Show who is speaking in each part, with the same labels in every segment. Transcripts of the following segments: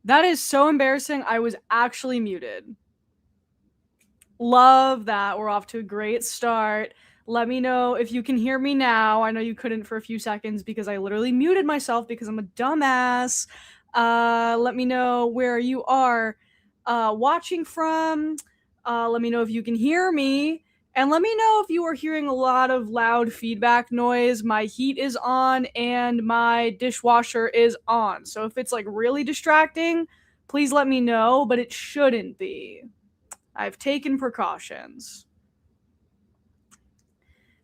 Speaker 1: That is so embarrassing. I was actually muted. Love that. We're off to a great start. Let me know if you can hear me now. I know you couldn't for a few seconds because I literally muted myself because I'm a dumbass. Let me know where you are watching from. Let me know if you can hear me. And let me know if you are hearing a lot of loud feedback noise. My heat is on and my dishwasher is on. So if it's like really distracting, please let me know, but it shouldn't be. I've taken precautions.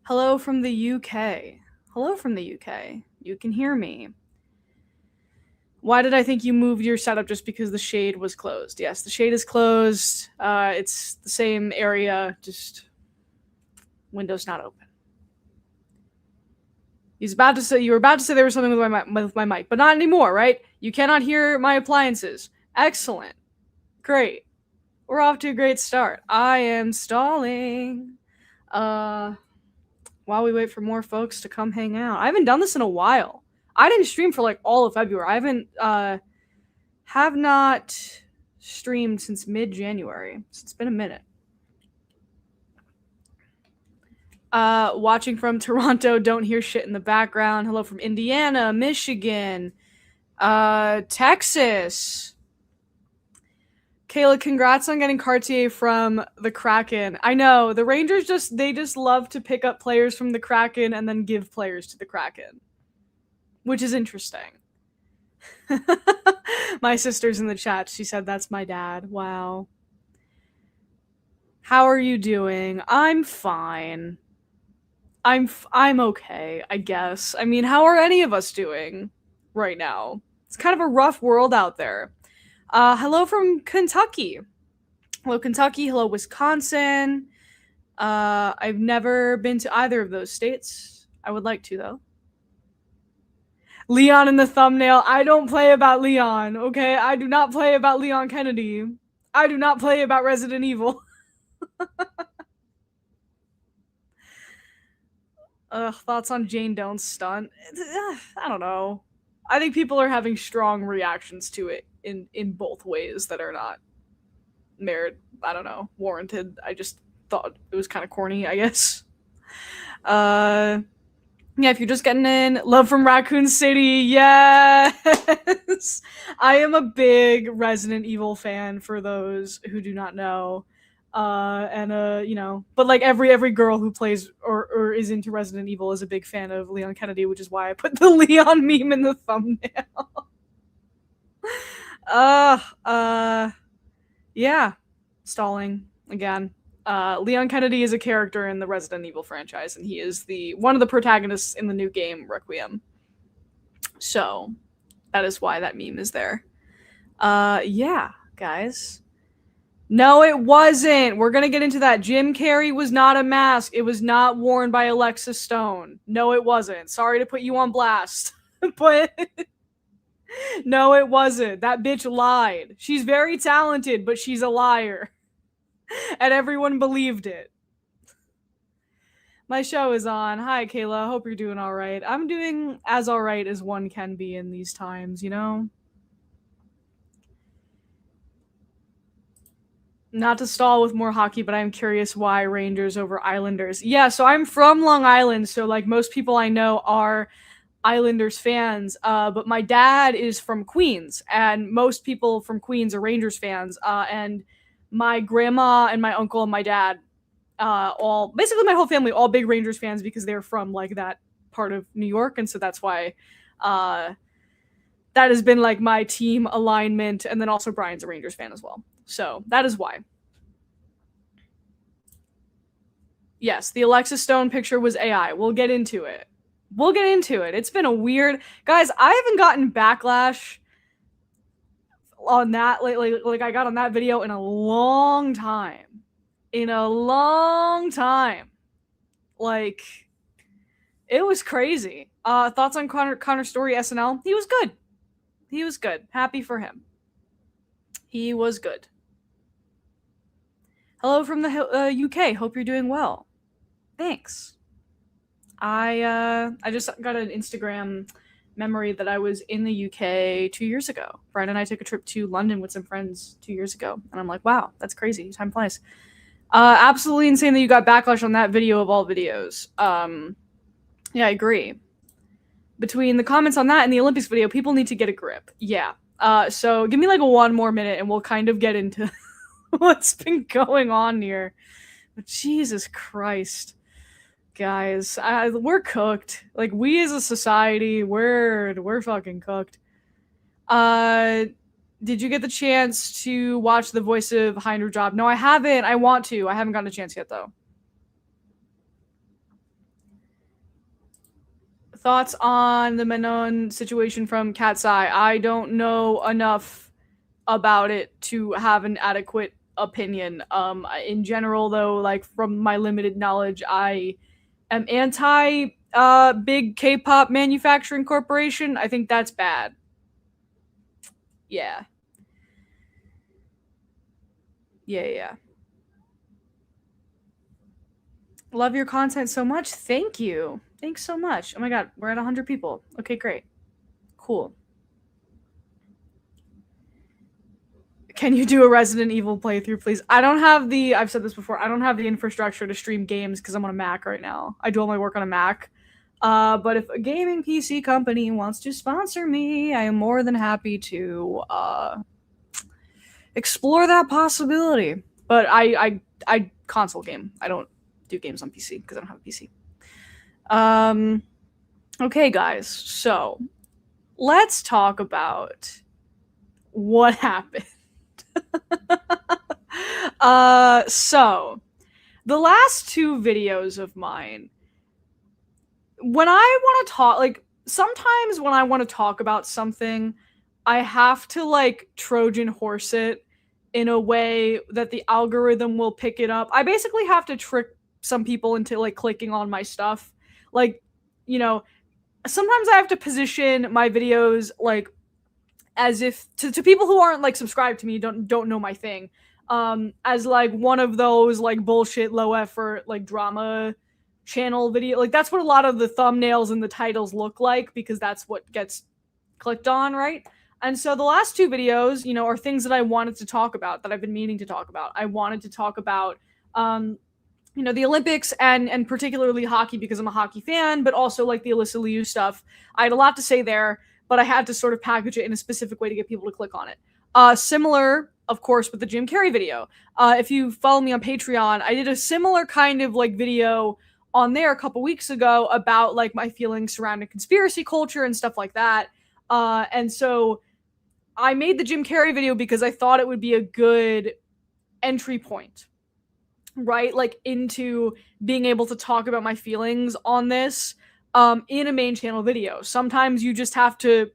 Speaker 1: Hello from the UK. Hello from the UK. You can hear me. Why did I think you moved your setup just because the shade was closed? Yes, the shade is closed. It's the same area, just window's not open. You were about to say there was something with my mic, but not anymore, right? You cannot hear my appliances. Excellent. Great. We're off to a great start. I am stalling. While we wait for more folks to come hang out. I haven't done this in a while. I didn't stream for like all of February. I haven't have not streamed since mid-January. So it's been a minute. Watching from Toronto, don't hear shit in the background. Hello from Indiana, Michigan, Texas. Kayla, congrats on getting Cartier from the Kraken. I know, the Rangers just love to pick up players from the Kraken and then give players to the Kraken. Which is interesting. My sister's in the chat. She said that's my dad. Wow. How are you doing? I'm fine. I'm okay, I guess. I mean, how are any of us doing right now? It's kind of a rough world out there. Hello from Kentucky. Hello, Kentucky. Hello, Wisconsin. I've never been to either of those states. I would like to, though. Leon in the thumbnail. I don't play about Leon, okay? I do not play about Leon Kennedy. I do not play about Resident Evil. Thoughts on Jane Doe's stunt? I don't know. I think people are having strong reactions to it in both ways that are not merit. I don't know, warranted. I just thought it was kind of corny, I guess. Yeah, if you're just getting in, love from Raccoon City, yes! I am a big Resident Evil fan, for those who do not know. You know, but like every girl who plays or is into Resident Evil is a big fan of Leon Kennedy, which is why I put the Leon meme in the thumbnail. Yeah, stalling again. Leon Kennedy is a character in the Resident Evil franchise, and he is one of the protagonists in the new game Requiem. So that is why that meme is there. Yeah, guys. No, it wasn't. We're gonna get into that. Jim Carrey was not a mask. It was not worn by Alexis Stone. No, it wasn't. Sorry to put you on blast, but no, it wasn't. That bitch lied. She's very talented, but she's a liar. And everyone believed it. My show is on. Hi, Kayla. Hope you're doing all right. I'm doing as all right as one can be in these times, you know? Not to stall with more hockey, but I'm curious why Rangers over Islanders. Yeah, so I'm from Long Island, so like most people I know are Islanders fans, but my dad is from Queens, and most people from Queens are Rangers fans. And my grandma and my uncle and my dad, all basically my whole family, all big Rangers fans because they're from like that part of New York, and so that's why that has been like my team alignment. And then also Brian's a Rangers fan as well, so that is why. Yes, the Alexis Stone picture was AI. We'll get into it. It's been a weird, guys. I haven't gotten backlash on that like I got on that video in a long time. Like, it was crazy. Thoughts on Connor Story SNL? He was good. Happy for him. He was good. Hello from the UK. Hope you're doing well. Thanks. I just got an Instagram memory that I was in the UK 2 years ago. Brian and I took a trip to London with some friends 2 years ago, and I'm like, wow, that's crazy. Time flies. Absolutely insane that you got backlash on that video of all videos. Yeah, I agree. Between the comments on that and the Olympics video, people need to get a grip. Yeah. So give me like one more minute and we'll kind of get into what's been going on here. But Jesus Christ, guys, we're cooked. Like, we as a society, we're fucking cooked. Did you get the chance to watch The Voice of Hinder Job? No, I haven't. I want to. I haven't gotten a chance yet, though. Thoughts on the Menon situation from Cat's Eye? I don't know enough about it to have an adequate opinion. In general, though, like, from my limited knowledge, I am anti big K-pop manufacturing corporation. I think that's bad. Yeah. Yeah. Love your content so much. Thank you. Thanks so much. Oh my god, we're at 100 people. Okay, great. Cool. Can you do a Resident Evil playthrough, please? I've said this before, I don't have the infrastructure to stream games because I'm on a Mac right now. I do all my work on a Mac. But if a gaming PC company wants to sponsor me, I am more than happy to explore that possibility. But I console game. I don't do games on PC because I don't have a PC. Okay, guys. So let's talk about what happened. So the last two videos of mine, when I want to talk, like, sometimes when I want to talk about something, I have to like Trojan horse it in a way that the algorithm will pick it up. I basically have to trick some people into like clicking on my stuff. Like, you know, sometimes I have to position my videos like as if to people who aren't like subscribed to me, don't know my thing, as like one of those like bullshit low effort like drama channel video. Like, that's what a lot of the thumbnails and the titles look like because that's what gets clicked on, right? And so the last two videos, are things that I wanted to talk about, that I've been meaning to talk about. I wanted to talk about the Olympics and particularly hockey because I'm a hockey fan, but also like the Alyssa Liu stuff. I had a lot to say there, but I had to sort of package it in a specific way to get people to click on it. Similar, of course, with the Jim Carrey video. If you follow me on Patreon, I did a similar kind of like video on there a couple weeks ago about like my feelings surrounding conspiracy culture and stuff like that. And so I made the Jim Carrey video because I thought it would be a good entry point, right? Like, into being able to talk about my feelings on this in a main channel video. Sometimes you just have to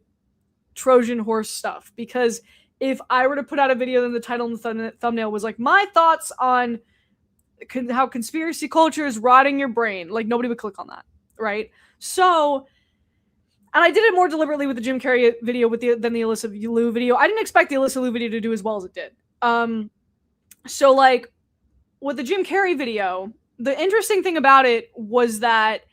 Speaker 1: Trojan horse stuff, because if I were to put out a video and the title and the thumbnail was like my thoughts on how conspiracy culture is rotting your brain, like, nobody would click on that, right? So, and I did it more deliberately with the Jim Carrey video than the Alyssa Liu video. I didn't expect the Alyssa Liu video to do as well as it did. So like with the Jim Carrey video, the interesting thing about it was that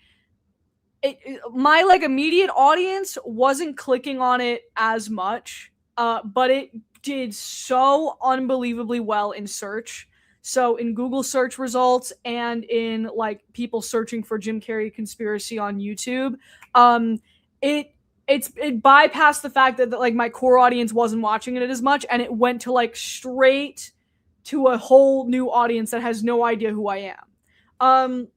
Speaker 1: my like immediate audience wasn't clicking on it as much, but it did so unbelievably well in search. So in Google search results and in like people searching for Jim Carrey conspiracy on YouTube, it bypassed the fact that like my core audience wasn't watching it as much, and it went to like straight to a whole new audience that has no idea who I am.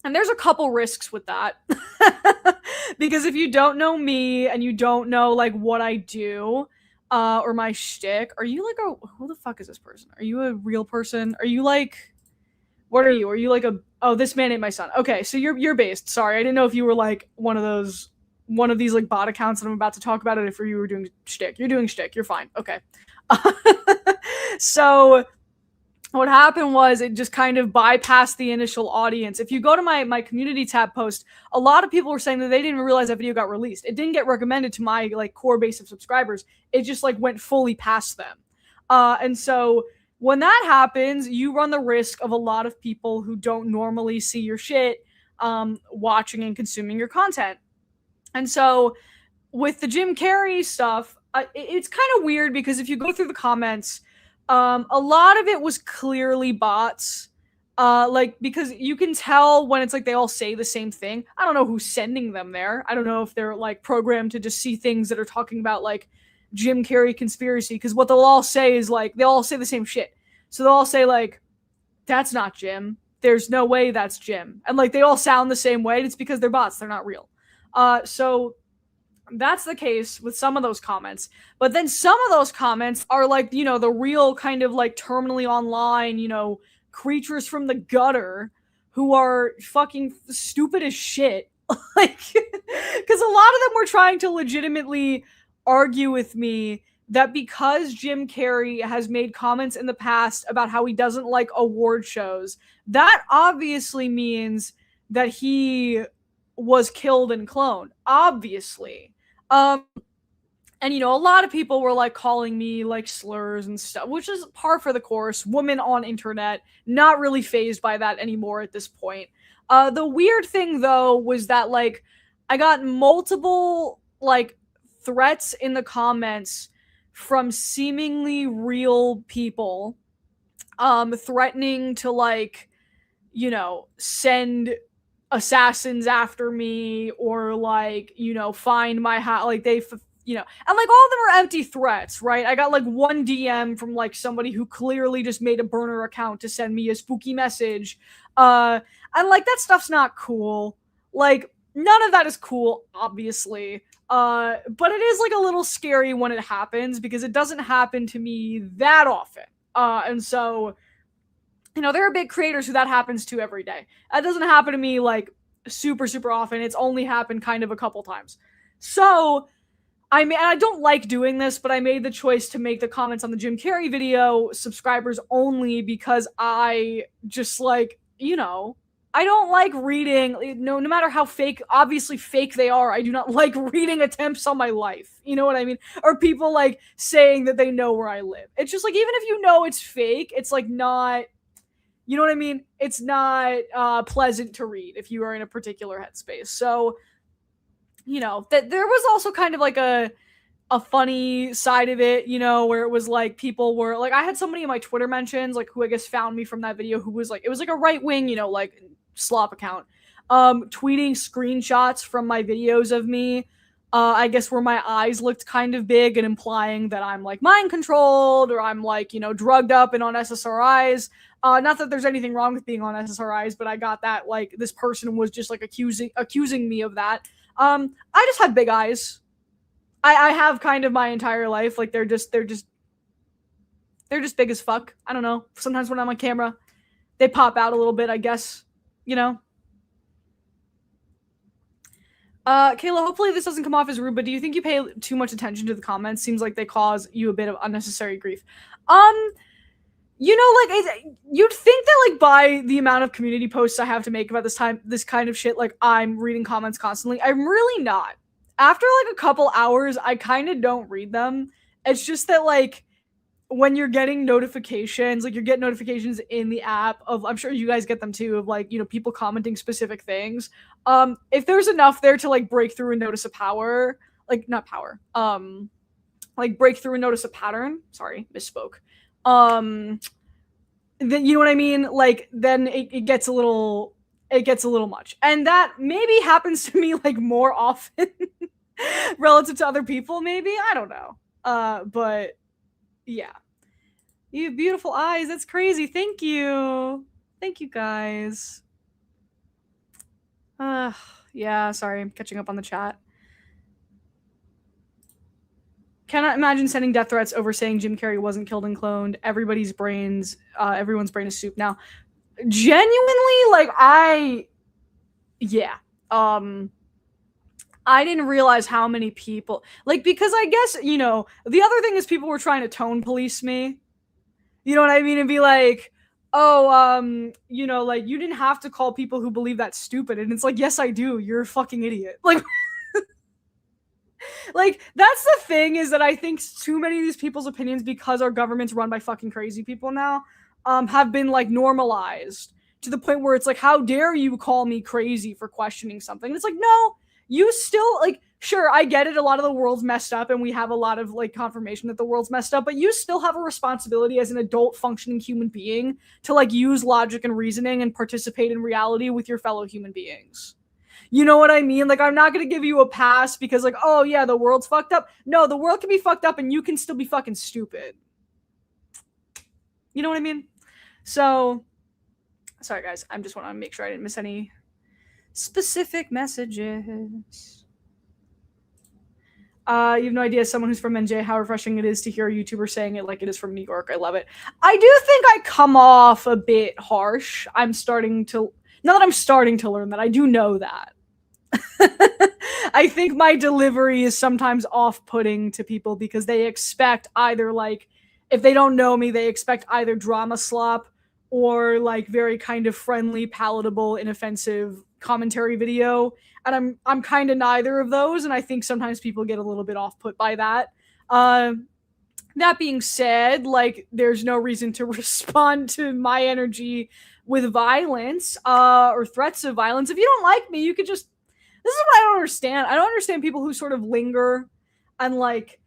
Speaker 1: And there's a couple risks with that. Because if you don't know me and you don't know like what I do, or my shtick, are you like who the fuck is this person? Are you a real person? Are you like, what are you? Are you like this man ain't my son. Okay, so you're based. Sorry, I didn't know if you were like one of these like bot accounts that I'm about to talk about, it if you were doing shtick. You're doing shtick. You're fine. Okay. So what happened was it just kind of bypassed the initial audience. If you go to my community tab post, a lot of people were saying that they didn't even realize that video got released. It didn't get recommended to my like core base of subscribers. It just like went fully past them. And so when that happens, you run the risk of a lot of people who don't normally see your shit watching and consuming your content. And so with the Jim Carrey stuff, it's kind of weird because if you go through the comments, a lot of it was clearly bots. Like because you can tell when it's like they all say the same thing. I don't know who's sending them there. I don't know if they're like programmed to just see things that are talking about like Jim Carrey conspiracy. Because what they'll all say is like they'll all say the same shit. So they'll all say like, "That's not Jim. There's no way that's Jim," and like they all sound the same way. It's because they're bots. They're not real. So that's the case with some of those comments. But then some of those comments are like, you know, the real kind of like terminally online, you know, creatures from the gutter who are fucking stupid as shit. Like, because a lot of them were trying to legitimately argue with me that because Jim Carrey has made comments in the past about how he doesn't like award shows, that obviously means that he was killed and cloned. Obviously. Um, and you know, a lot of people were like calling me like slurs and stuff, which is par for the course. Women on internet, not really phased by that anymore at this point. The weird thing though was that like I got multiple like threats in the comments from seemingly real people threatening to like, you know, send assassins after me or like, you know, find my house. Like they, you know, and like all of them are empty threats, right? I got like one DM from like somebody who clearly just made a burner account to send me a spooky message. And like that stuff's not cool. Like none of that is cool, obviously. But it is like a little scary when it happens because it doesn't happen to me that often. And so, you know, there are big creators who that happens to every day. That doesn't happen to me like super, super often. It's only happened kind of a couple times. So, I mean, I don't like doing this, but I made the choice to make the comments on the Jim Carrey video subscribers only because I just like, you know, I don't like reading, no matter how fake, obviously fake they are, I do not like reading attempts on my life. You know what I mean? Or people like saying that they know where I live. It's just like, even if you know it's fake, it's like not, you know what I mean? It's not pleasant to read if you are in a particular headspace. So, you know, that there was also kind of like a funny side of it, you know, where it was like people were like, I had somebody in my Twitter mentions, like who I guess found me from that video, who was like, it was like a right wing, you know, like slop account, tweeting screenshots from my videos of me, I guess where my eyes looked kind of big and implying that I'm like mind controlled or I'm like, you know, drugged up and on SSRIs. Not that there's anything wrong with being on SSRIs, but I got that like this person was just like accusing me of that. I just had big eyes. I have kind of my entire life. Like they're just big as fuck. I don't know. Sometimes when I'm on camera, they pop out a little bit, I guess. You know? Kayla, hopefully this doesn't come off as rude, but do you think you pay too much attention to the comments? Seems like they cause you a bit of unnecessary grief. You know, like you'd think that like by the amount of community posts I have to make about this kind of shit, like I'm reading comments constantly. I'm really not. After like a couple hours, I kind of don't read them. It's just that like when you're getting notifications, like you get notifications in the app of, I'm sure you guys get them too, of like, you know, people commenting specific things. If there's enough there to like break through and notice a power, like not power, like break through and notice a pattern. Sorry, misspoke. Then you know what I mean? Like then it gets a little much. And that maybe happens to me like more often relative to other people, maybe. I don't know. But yeah. You have beautiful eyes. That's crazy. Thank you. Thank you guys. Yeah, sorry, I'm catching up on the chat. Cannot imagine sending death threats over saying Jim Carrey wasn't killed and cloned. Everyone's brain is soup now. Genuinely, like yeah. I didn't realize how many people, like, because I guess, you know, the other thing is people were trying to tone police me. You know what I mean? And be like, oh, you know, like, you didn't have to call people who believe that's stupid. And it's like, yes, I do. You're a fucking idiot. Like, like, that's the thing, is that I think too many of these people's opinions, because our government's run by fucking crazy people now, have been, like, normalized to the point where it's like, how dare you call me crazy for questioning something? And it's like, no, you still, like, sure, I get it. A lot of the world's messed up and we have a lot of like confirmation that the world's messed up, but you still have a responsibility as an adult functioning human being to like use logic and reasoning and participate in reality with your fellow human beings. You know what I mean? Like, I'm not going to give you a pass because, like, oh, yeah, the world's fucked up. No, the world can be fucked up and you can still be fucking stupid. You know what I mean? So, sorry, guys. I just want to make sure I didn't miss any specific messages. You have no idea, someone who's from NJ, how refreshing it is to hear a YouTuber saying it like it is from New York. I love it. I do think I come off a bit harsh. Now that I'm starting to learn that, I do know that. I think my delivery is sometimes off-putting to people because they expect either, like, if they don't know me, they expect either drama slop or, like, very kind of friendly, palatable, inoffensive commentary video. And I'm kind of neither of those, and I think sometimes people get a little bit off-put by that. That being said, like, there's no reason to respond to my energy with violence or threats of violence. If you don't like me, you could just... This is what I don't understand. I don't understand people who sort of linger and, like,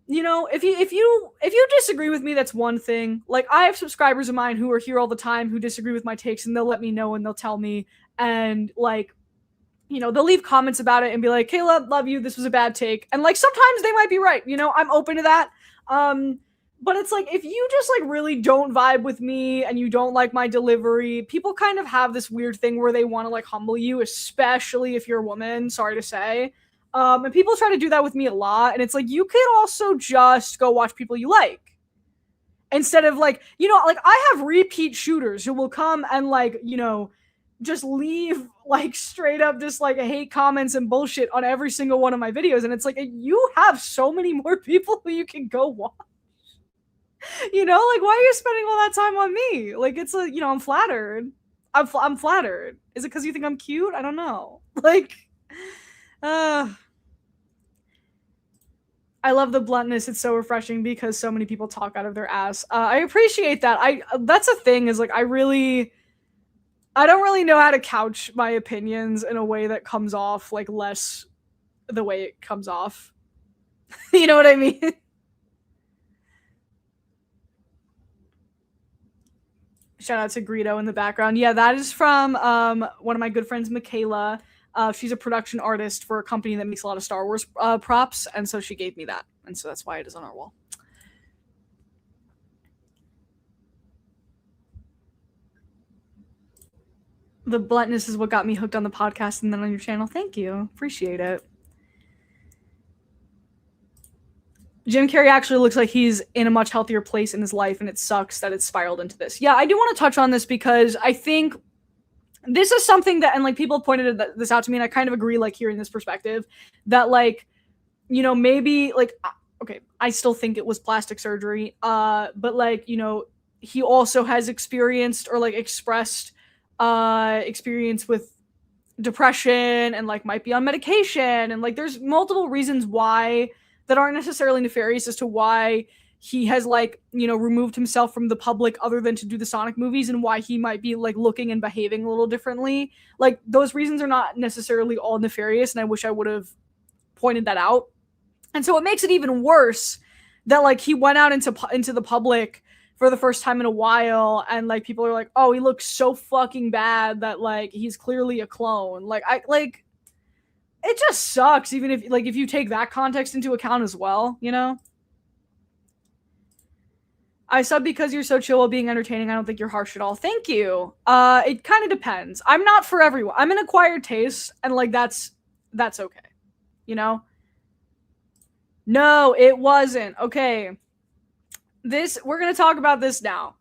Speaker 1: you know, if you disagree with me, that's one thing. Like, I have subscribers of mine who are here all the time who disagree with my takes, and they'll let me know and they'll tell me, and, like, you know, they'll leave comments about it and be like, Kayla, love you, this was a bad take. And, like, sometimes they might be right, you know, I'm open to that. But it's like, if you just, like, really don't vibe with me and you don't like my delivery, people kind of have this weird thing where they want to, like, humble you, especially if you're a woman, sorry to say. And people try to do that with me a lot. And it's like, you could also just go watch people you like. Instead of, like, you know, like, I have repeat shooters who will come and, like, you know, just leave, like, straight up just, like, hate comments and bullshit on every single one of my videos. And it's like, you have so many more people who you can go watch. You know, like, why are you spending all that time on me? Like, it's a, you know, I'm flattered. I'm flattered. Is it because you think I'm cute? I don't know. Like, I love the bluntness. It's so refreshing because so many people talk out of their ass. I appreciate that. That's a thing, is like, I don't really know how to couch my opinions in a way that comes off like less the way it comes off. You know what I mean? Shout out to Greedo in the background. Yeah, that is from one of my good friends, Michaela. She's a production artist for a company that makes a lot of Star Wars props, and so she gave me that. And so that's why it is on our wall. The bluntness is what got me hooked on the podcast and then on your channel. Thank you. Appreciate it. Jim Carrey actually looks like he's in a much healthier place in his life, and it sucks that it's spiraled into this. Yeah, I do want to touch on this because I think this is something that, and like people pointed this out to me, and I kind of agree, like hearing this perspective, that like, you know, maybe like, okay, I still think it was plastic surgery, but like, you know, he also has experienced or like expressed experience with depression and like might be on medication, and like there's multiple reasons why that aren't necessarily nefarious as to why he has like, you know, removed himself from the public other than to do the Sonic movies, and why he might be like looking and behaving a little differently. Like, those reasons are not necessarily all nefarious, and I wish I would have pointed that out. And so it makes it even worse that like he went out into the public for the first time in a while, and like people are like, oh, he looks so fucking bad that like he's clearly a clone. Like, it just sucks, even if like if you take that context into account as well, you know? I sub because you're so chill while being entertaining. I don't think you're harsh at all. Thank you. It kind of depends. I'm not for everyone. I'm an acquired taste, and like that's okay. You know? No, it wasn't. Okay. We're gonna talk about this now.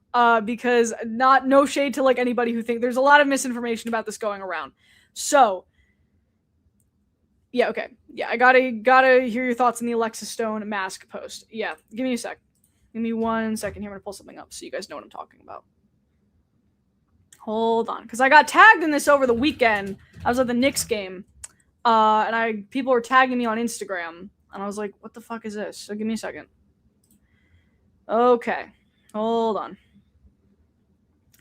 Speaker 1: Because no shade to like anybody who think there's a lot of misinformation about this going around. So yeah, okay. Yeah, I gotta hear your thoughts on the Alexis Stone mask post. Yeah, give me a sec. Give me 1 second here. I'm gonna pull something up so you guys know what I'm talking about. Hold on, because I got tagged in this over the weekend. I was at the Knicks game, and people were tagging me on Instagram, and I was like, "What the fuck is this?" So give me a second. Okay, hold on.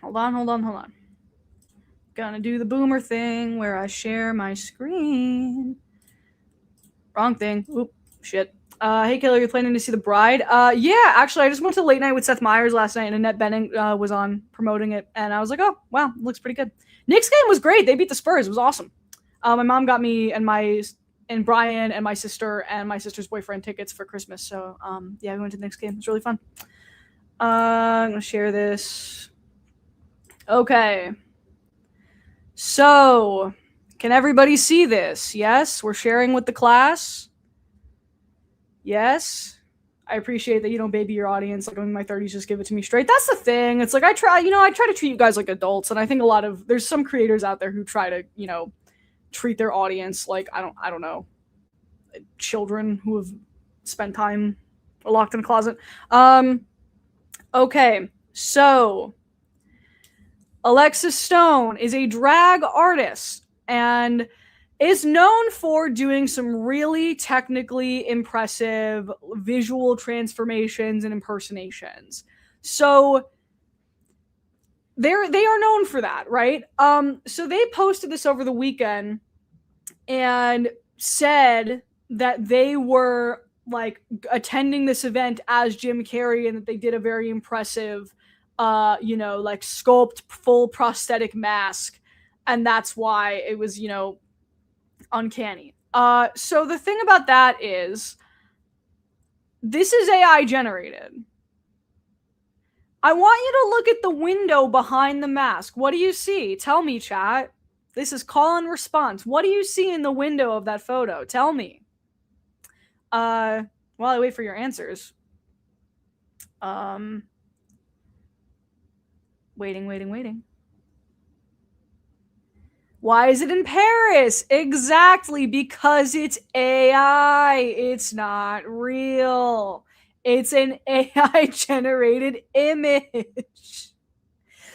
Speaker 1: Gonna do the boomer thing where I share my screen. Wrong thing. Oop, shit. Hey, Kayla, you're planning to see The Bride? Yeah, actually, I just went to Late Night with Seth Meyers last night, and Annette Bening was on promoting it, and I was like, oh, wow, it looks pretty good. Knicks game was great. They beat the Spurs. It was awesome. My mom got me and Brian and my sister's boyfriend tickets for Christmas. So, yeah, we went to the Knicks game. It was really fun. I'm going to share this. Okay. So, can everybody see this? Yes? We're sharing with the class? Yes? I appreciate that you don't baby your audience. Like, I'm in my 30s, just give it to me straight. That's the thing. It's like, I try to treat you guys like adults. And I think there's some creators out there who try to, treat their audience like, I don't know, children who have spent time locked in a closet. Okay. So, Alexis Stone is a drag artist and is known for doing some really technically impressive visual transformations and impersonations. So they are known for that, right? So they posted this over the weekend and said that they were like attending this event as Jim Carrey and that they did a very impressive like sculpt full prosthetic mask, and that's why it was, uncanny. So the thing about that is this is AI generated. I want you to look at the window behind the mask. What do you see? Tell me, chat. This is call and response. What do you see in the window of that photo? Tell me. While I wait for your answers. Waiting. Why is it in Paris? Exactly, because it's AI. It's not real. It's an AI-generated image.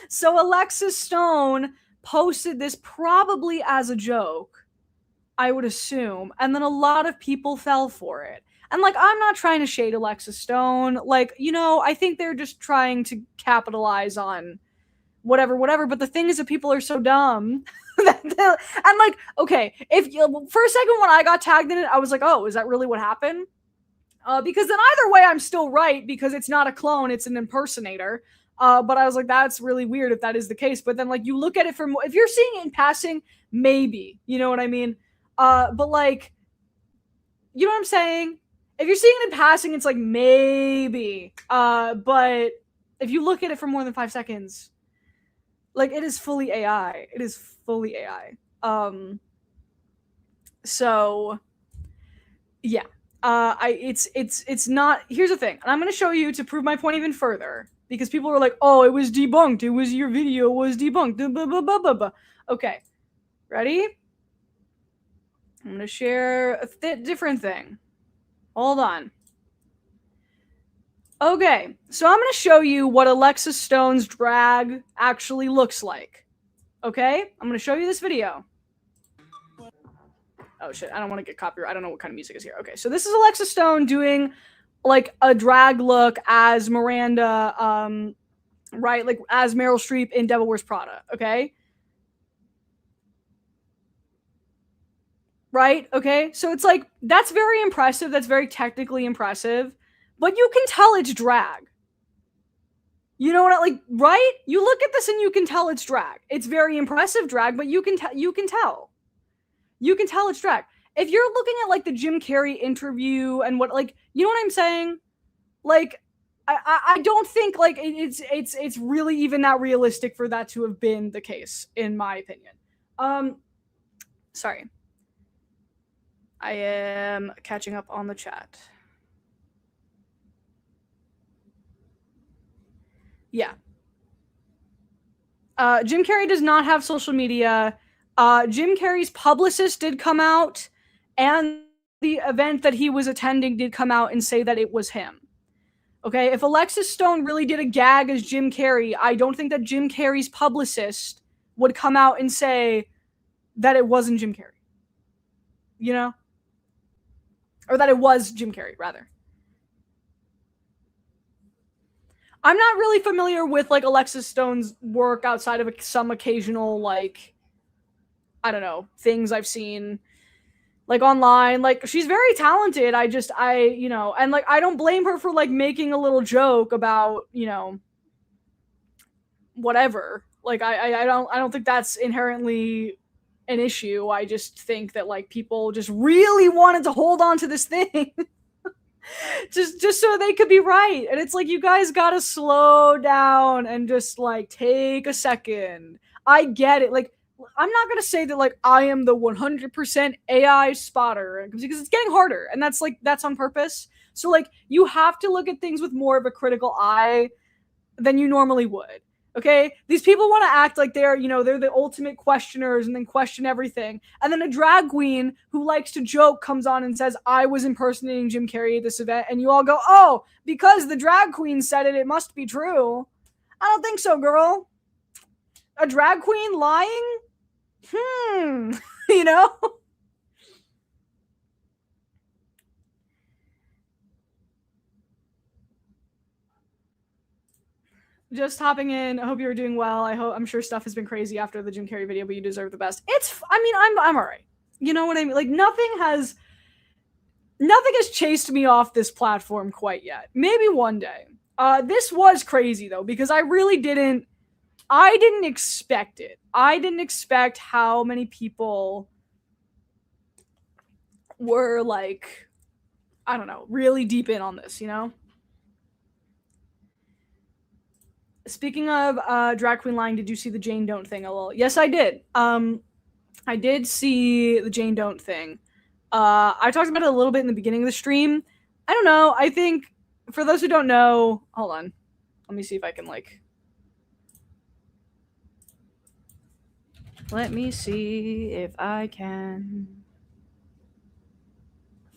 Speaker 1: So Alexis Stone posted this probably as a joke, I would assume, and then a lot of people fell for it. And, like, I'm not trying to shade Alexis Stone. Like, I think they're just trying to capitalize on whatever. But the thing is that people are so dumb. And, like, okay, if for a second when I got tagged in it, I was like, oh, is that really what happened? Because then either way, I'm still right because it's not a clone, it's an impersonator. But I was like, that's really weird if that is the case. But then, like, you look at it from, if you're seeing it in passing, maybe, you know what I mean? But, like, you know what I'm saying? If you're seeing it in passing, it's like, maybe. But if you look at it for more than 5 seconds, like, it is fully AI. It is fully AI. So, yeah. It's not, here's the thing, and I'm going to show you to prove my point even further, because people were like, oh, it was debunked, it was, your video was debunked, okay, ready? I'm going to share a different thing. Hold on. Okay, so I'm going to show you what Alexis Stone's drag actually looks like. Okay? I'm going to show you this video. Oh shit, I don't want to get copyright. I don't know what kind of music is here. Okay, so this is Alexis Stone doing like a drag look as Miranda, right? Like as Meryl Streep in Devil Wears Prada, okay? Right? Okay, so it's like, that's very impressive. That's very technically impressive. But you can tell it's drag. You know what I like, right? You look at this and you can tell it's drag. It's very impressive drag, but you can tell. You can tell it's drag. If you're looking at like the Jim Carrey interview and what, like, you know what I'm saying? Like, I don't think like it's really even that realistic for that to have been the case, in my opinion. Sorry. I am catching up on the chat. Yeah. Jim Carrey does not have social media. Jim Carrey's publicist did come out, and the event that he was attending did come out and say that it was him. Okay, if Alexis Stone really did a gag as Jim Carrey, I don't think that Jim Carrey's publicist would come out and say that it wasn't Jim Carrey. You know? Or that it was Jim Carrey, rather. I'm not really familiar with, like, Alexis Stone's work outside of some occasional, like, I don't know, things I've seen, like online. Like she's very talented. And like I don't blame her for like making a little joke about, whatever. Like I don't think that's inherently an issue. I just think that like people just really wanted to hold on to this thing. just so they could be right. And it's like you guys gotta slow down and just like take a second. I get it. Like I'm not gonna say that like I am the 100% AI spotter because it's getting harder, and that's on purpose. So like you have to look at things with more of a critical eye than you normally would. Okay, these people want to act like they're the ultimate questioners and then question everything. And then a drag queen who likes to joke comes on and says, "I was impersonating Jim Carrey at this event," and you all go, "Oh, because the drag queen said it, it must be true." I don't think so, girl. A drag queen lying? you know? Just hopping in. I hope you're doing well. I'm sure stuff has been crazy after the Jim Carrey video, but you deserve the best. I'm all right. You know what I mean? Like nothing has chased me off this platform quite yet. Maybe one day. This was crazy though, because I didn't expect it. I didn't expect how many people were like, I don't know, really deep in on this, Speaking of drag queen lying, did you see the Jane Don't thing? LOL. Yes, I did. I did see the Jane Don't thing. I talked about it a little bit in the beginning of the stream. I don't know. I think for those who don't know, hold on. Let me see if I can let me see if I can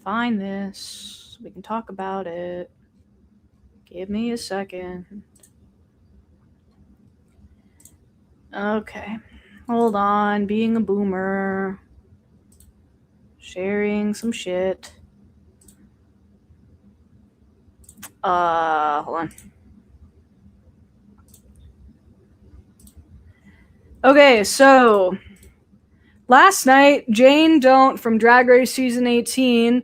Speaker 1: find this. We can talk about it. Give me a second. Okay. Hold on. Being a boomer. Sharing some shit. Hold on. Okay, so last night, Jane Don't from Drag Race Season 18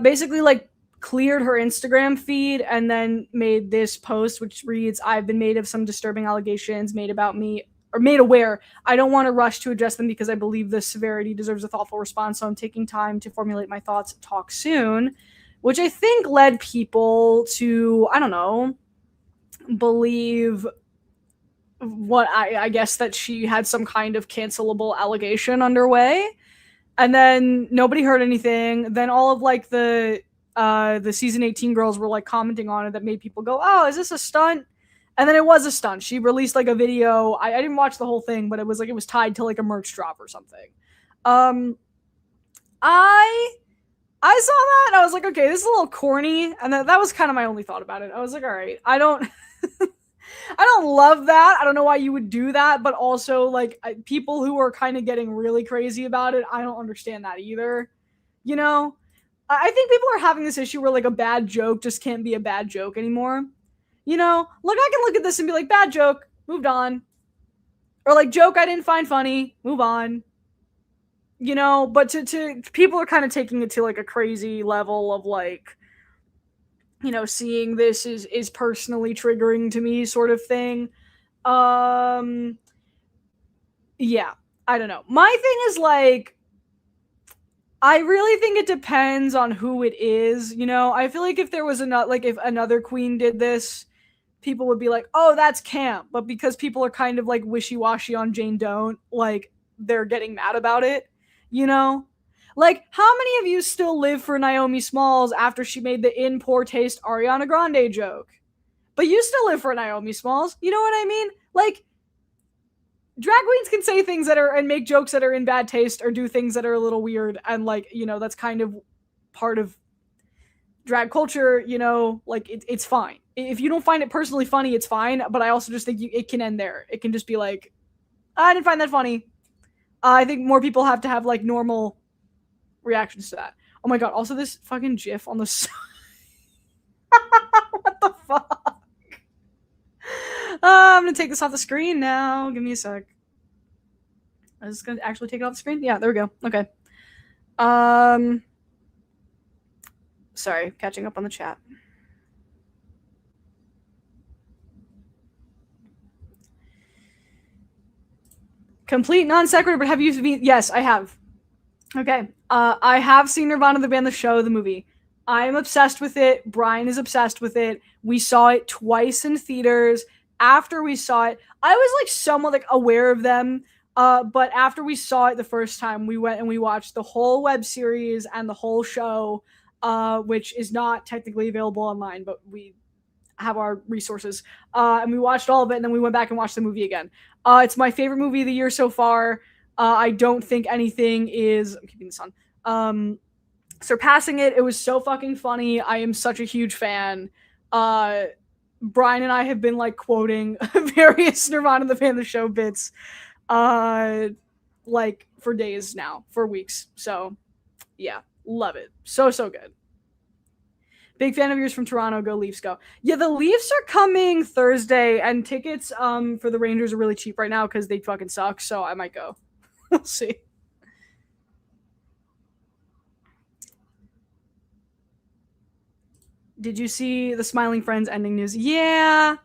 Speaker 1: basically like cleared her Instagram feed and then made this post which reads, "I've been made of some disturbing allegations made about me or made aware. I don't want to rush to address them because I believe the severity deserves a thoughtful response, so I'm taking time to formulate my thoughts. Talk soon," which I think led people to, I don't know, believe what I guess that she had some kind of cancelable allegation underway. And then nobody heard anything. Then all of like the season 18 girls were like commenting on it that made people go, "Oh, is this a stunt?" And then it was a stunt. She released like a video. I didn't watch the whole thing, but it was tied to like a merch drop or something. I I saw that and I was like, okay, this is a little corny, and that was kind of my only thought about it. I was like, all right, I don't I don't love that. I don't know why you would do that, but also like people who are kind of getting really crazy about it, I don't understand that either. You know, I think people are having this issue where like a bad joke just can't be a bad joke anymore. You know, like I can look at this and be like, bad joke, moved on, or like joke I didn't find funny, move on. You know, but to people are kind of taking it to like a crazy level of like, you know, seeing this is personally triggering to me sort of thing. Um yeah, I don't know. My thing is like I really think it depends on who it is, you know. I feel like if there was another like if another queen did this, people would be like, "Oh, that's camp." But because people are kind of like wishy-washy on Jane Don't, like they're getting mad about it, you know? Like, how many of you still live for Naomi Smalls after she made the in poor taste Ariana Grande joke? But you still live for Naomi Smalls. You know what I mean? Like, drag queens can say things that are and make jokes that are in bad taste or do things that are a little weird, and like, you know, that's kind of part of drag culture, you know, like it's fine. If you don't find it personally funny, it's fine, but I also just think it can end there. It can just be like, I didn't find that funny. I think more people have to have like normal reactions to that. Oh my god, also this fucking gif on the side. What the fuck? I'm gonna take this off the screen now. Give me a sec. Is this gonna actually take it off the screen? Yeah, there we go. Okay. Um, sorry, catching up on the chat. Complete non sequitur, but have you seen? Yes, I have. Okay. I have seen Nirvana the band, the show, the movie. I'm obsessed with it. Brian is obsessed with it. We saw it twice in theaters. After we saw it, I was like somewhat like aware of them. But after we saw it the first time, we went and we watched the whole web series and the whole show, which is not technically available online, but we have our resources. And we watched all of it, and then we went back and watched the movie again. It's my favorite movie of the year so far. I don't think anything is. I'm keeping this on. Surpassing it. It was so fucking funny. I am such a huge fan. Brian and I have been like quoting various Nirvana the Band the Show bits, like for days now, for weeks. So, yeah, love it. So good. Big fan of yours from Toronto. Go Leafs, go. Yeah, the Leafs are coming Thursday, and tickets for the Rangers are really cheap right now because they fucking suck. So I might go. We'll see. Did you see the Smiling Friends ending news? Yeah.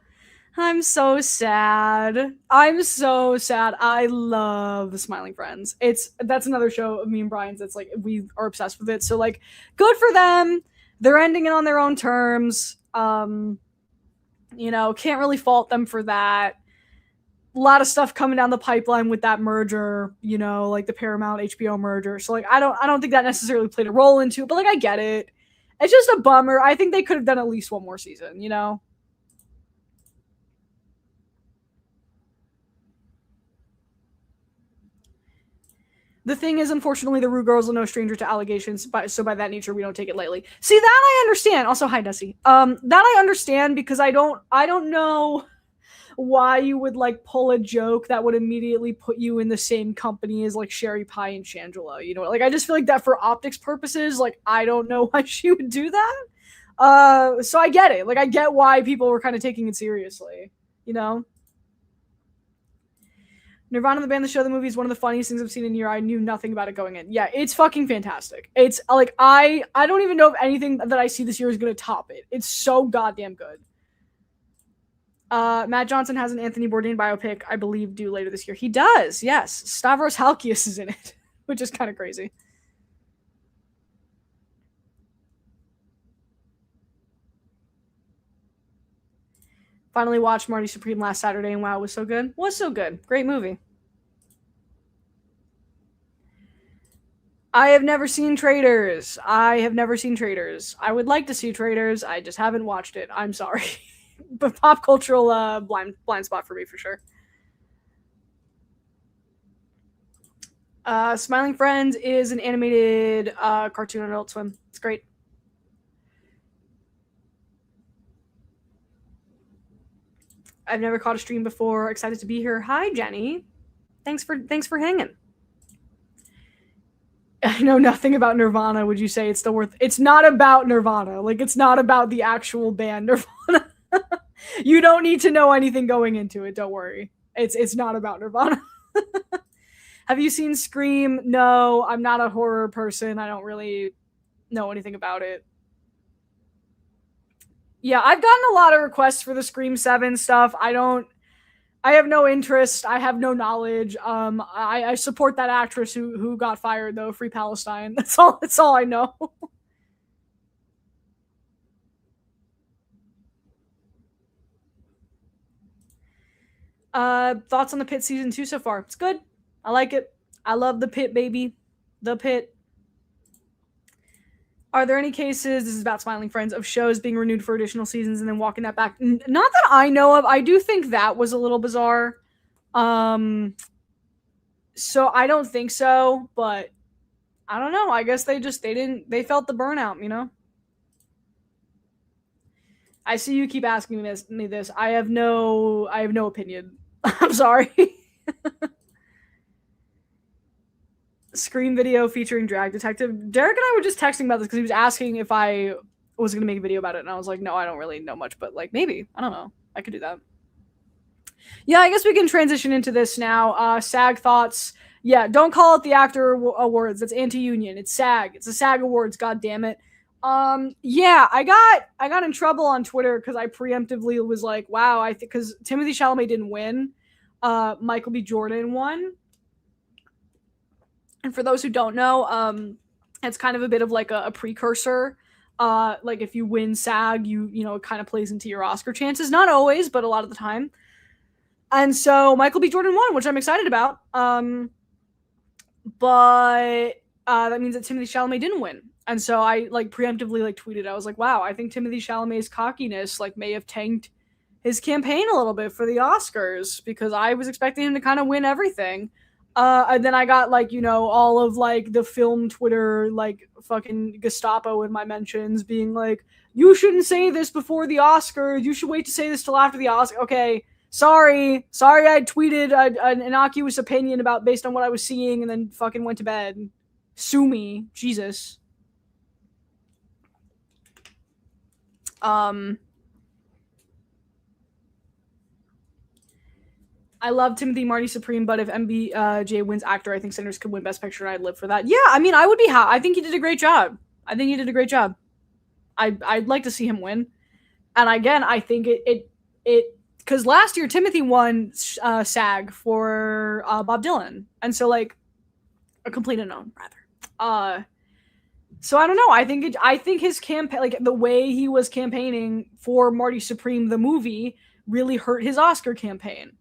Speaker 1: I'm so sad. I'm so sad. I love the Smiling Friends. That's another show of me and Brian's that's like we are obsessed with it. So like good for them. They're ending it on their own terms. Can't really fault them for that. A lot of stuff coming down the pipeline with that merger, like the Paramount HBO merger. So like I don't think that necessarily played a role into it, but like I get it. It's just a bummer. I think they could have done at least one more season, The thing is, unfortunately, the Rue girls are no stranger to allegations, so by that nature, we don't take it lightly. See, that I understand. Also, hi, Nessie. That I understand because I don't know why you would like pull a joke that would immediately put you in the same company as like Sherry Pie and Shangela. Like I just feel like that for optics purposes, like I don't know why she would do that. So I get it. Like I get why people were kind of taking it seriously. Nirvana the band, the show, the movie is one of the funniest things I've seen in a year. I knew nothing about it going in. Yeah, it's fucking fantastic. It's like I don't even know if anything that I see this year is gonna top it. It's so goddamn good. Matt Johnson has an Anthony Bourdain biopic, I believe, due later this year. He does, yes. Stavros Halkias is in it, which is kind of crazy. Finally watched Marty Supreme last Saturday, and wow, it was so good. Was so good. Great movie. I have never seen Traitors. I would like to see Traitors. I just haven't watched it. I'm sorry. But pop cultural blind spot for me for sure. Smiling Friends is an animated cartoon on Adult Swim. It's great. I've never caught a stream before. Excited to be here. Hi, Jenny. Thanks for hanging. I know nothing about Nirvana. Would you say it's still worth? It's not about Nirvana. Like it's not about the actual band Nirvana. You don't need to know anything going into it. Don't worry. It's not about Nirvana. Have you seen Scream? No, I'm not a horror person. I don't really know anything about it. Yeah, I've gotten a lot of requests for the Scream 7 stuff. I have no interest. I have no knowledge. I support that actress who got fired though. Free Palestine. That's all I know. Thoughts on the Pit season 2 so far? It's good. I like it. I love the Pit, baby. The Pit. Are there any cases, this is about Smiling Friends, of shows being renewed for additional seasons and then walking that back? Not that I know of. I do think that was a little bizarre. So I don't think so, but I don't know. I guess they felt the burnout, I see you keep asking me this. I have no opinion. I'm sorry. Screen video featuring Drag Detective. Derek and I were just texting about this because he was asking if I was going to make a video about it, and I was like, no, I don't really know much, but like maybe. I don't know. I could do that. Yeah, I guess we can transition into this now. SAG thoughts. Yeah, don't call it the actor awards. That's anti-union. It's SAG. It's the SAG awards. God damn it. Yeah, I got in trouble on Twitter because I preemptively was like, wow, I think because Timothy Chalamet didn't win, Michael B. Jordan won. And for those who don't know, it's kind of a bit of like a precursor. Like if you win SAG, it kind of plays into your Oscar chances. Not always, but a lot of the time. And so Michael B. Jordan won, which I'm excited about. But that means that Timothy Chalamet didn't win. And so I like preemptively like tweeted, I was like, wow, I think Timothy Chalamet's cockiness like may have tanked his campaign a little bit for the Oscars because I was expecting him to kind of win everything. And then I got like, all of like the film Twitter, like fucking Gestapo in my mentions being like, you shouldn't say this before the Oscars. You should wait to say this till after the Oscars. Okay, sorry, I tweeted an innocuous opinion about based on what I was seeing and then fucking went to bed. Sue me, Jesus. I love Timothy Marty Supreme, but if MBJ wins actor, I think Sinners could win Best Picture, and I'd live for that. Yeah, I mean, I would be I think he did a great job. I'd like to see him win. And again, I think it because last year Timothy won SAG for Bob Dylan, and so like a complete unknown rather. So I don't know. I think his campaign, like the way he was campaigning for Marty Supreme the movie, really hurt his Oscar campaign.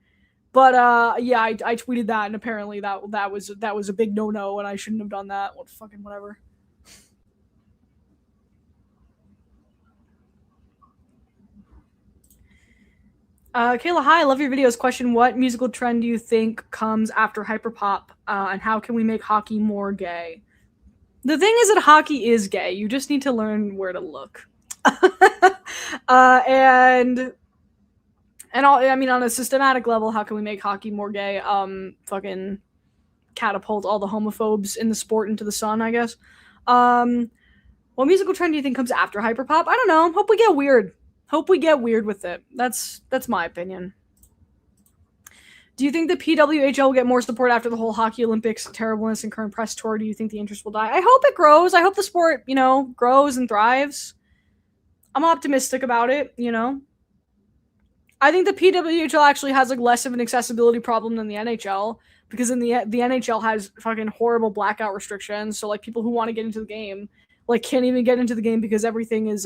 Speaker 1: But yeah, I tweeted that, and apparently that was a big no, and I shouldn't have done that. What fucking whatever. Kayla, hi, I love your videos. Question: what musical trend do you think comes after hyperpop, and how can we make hockey more gay? The thing is that hockey is gay. You just need to learn where to look. And all, I mean, on a systematic level, how can we make hockey more gay? Fucking catapult all the homophobes in the sport into the sun, I guess. What musical trend do you think comes after hyperpop? I don't know. Hope we get weird. Hope we get weird with it. That's my opinion. Do you think the PWHL will get more support after the whole Hockey Olympics terribleness and current press tour? Do you think the interest will die? I hope it grows. I hope the sport, grows and thrives. I'm optimistic about it, I think the PWHL actually has like less of an accessibility problem than the NHL because in the NHL has fucking horrible blackout restrictions. So like people who want to get into the game like can't even get into the game because everything is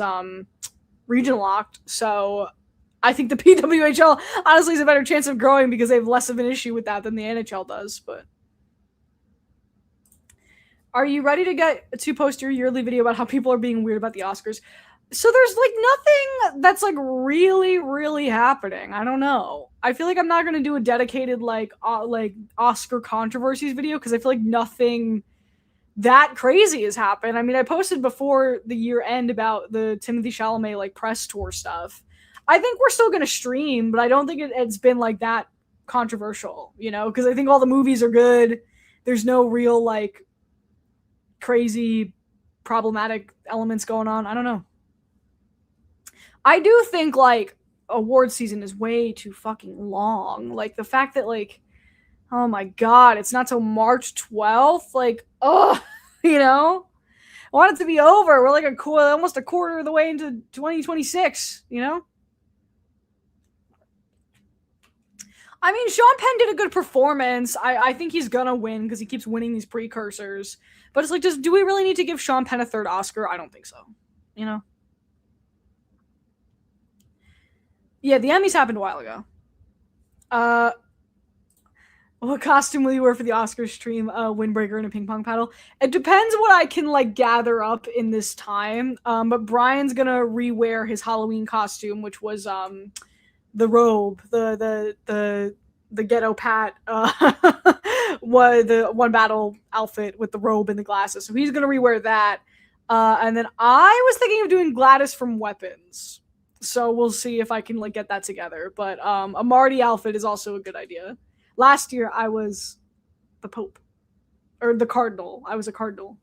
Speaker 1: region locked. So I think the PWHL honestly has a better chance of growing because they have less of an issue with that than the NHL does. But are you ready to post your yearly video about how people are being weird about the Oscars? So there's like nothing that's like really, really happening. I don't know. I feel like I'm not gonna do a dedicated like Oscar controversies video because I feel like nothing that crazy has happened. I mean, I posted before the year end about the Timothy Chalamet like press tour stuff. I think we're still gonna stream, but I don't think it's been like that controversial, because I think all the movies are good. There's no real like crazy problematic elements going on. I don't know. I do think like award season is way too fucking long. Like the fact that like, oh my god, it's not till March 12th. Like, oh, I want it to be over. We're like almost a quarter of the way into 2026. I mean, Sean Penn did a good performance. I think he's gonna win because he keeps winning these precursors. But it's like, do we really need to give Sean Penn a third Oscar? I don't think so. Yeah, the Emmys happened a while ago. What costume will you wear for the Oscars stream? Windbreaker and a ping pong paddle. It depends what I can like gather up in this time. But Brian's gonna rewear his Halloween costume, which was the robe, the ghetto Pat, the one battle outfit with the robe and the glasses. So he's gonna rewear that. And then I was thinking of doing Gladys from Weapons. So we'll see if I can like get that together. But a Marty outfit is also a good idea. Last year I was the Pope. Or the Cardinal. I was a Cardinal.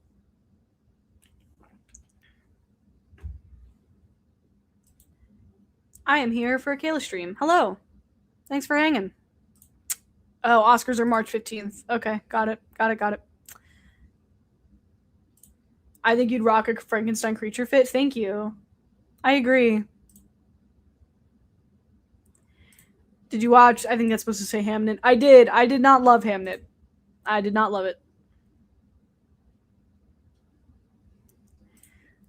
Speaker 1: I am here for a Kayla stream. Hello. Thanks for hanging. Oh, Oscars are March 15th. Okay, got it. I think you'd rock a Frankenstein creature fit. Thank you. I agree. Did you watch? I think that's supposed to say Hamnet. I did. I did not love Hamnet. I did not love it.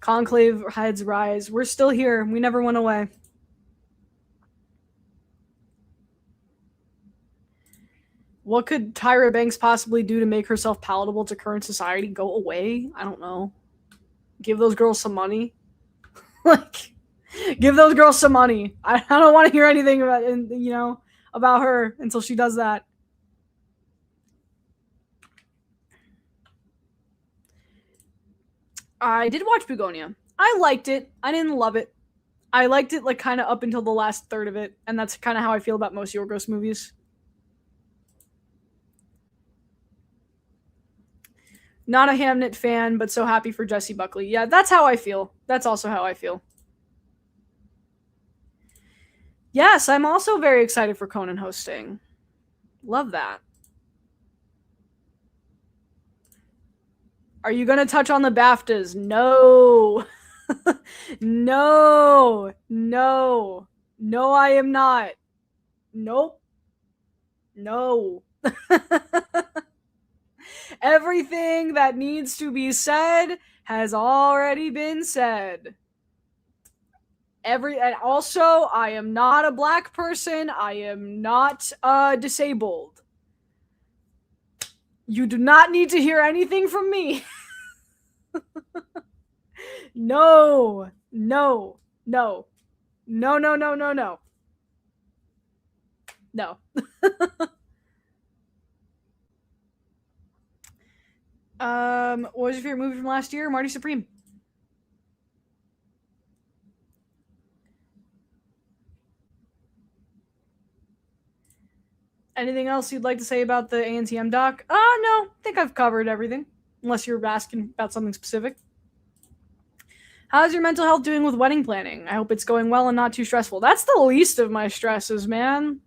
Speaker 1: Conclave heads rise. We're still here. We never went away. What could Tyra Banks possibly do to make herself palatable to current society? Go away? I don't know. Give those girls some money. Like, give those girls some money. I don't want to hear anything about about her until she does that. I did watch Begonia. I liked it. I didn't love it. I liked it like kind of up until the last third of it, and that's kind of how I feel about most Yorgos movies. Not a Hamnet fan, but so happy for Jessie Buckley. Yeah, that's how I feel. That's also how I feel. Yes, I'm also very excited for Conan hosting. Love that. Are you going to touch on the BAFTAs? No. No. No. No, I am not. Nope. No. Everything that needs to be said has already been said. And also, I am not a black person. I am not disabled. You do not need to hear anything from me. No. No. No. No, no, no, no, no. No. What was your favorite movie from last year? Marty Supreme. Anything else you'd like to say about the ANTM doc? No, I think I've covered everything. Unless you're asking about something specific. How's your mental health doing with wedding planning? I hope it's going well and not too stressful. That's the least of my stresses, man.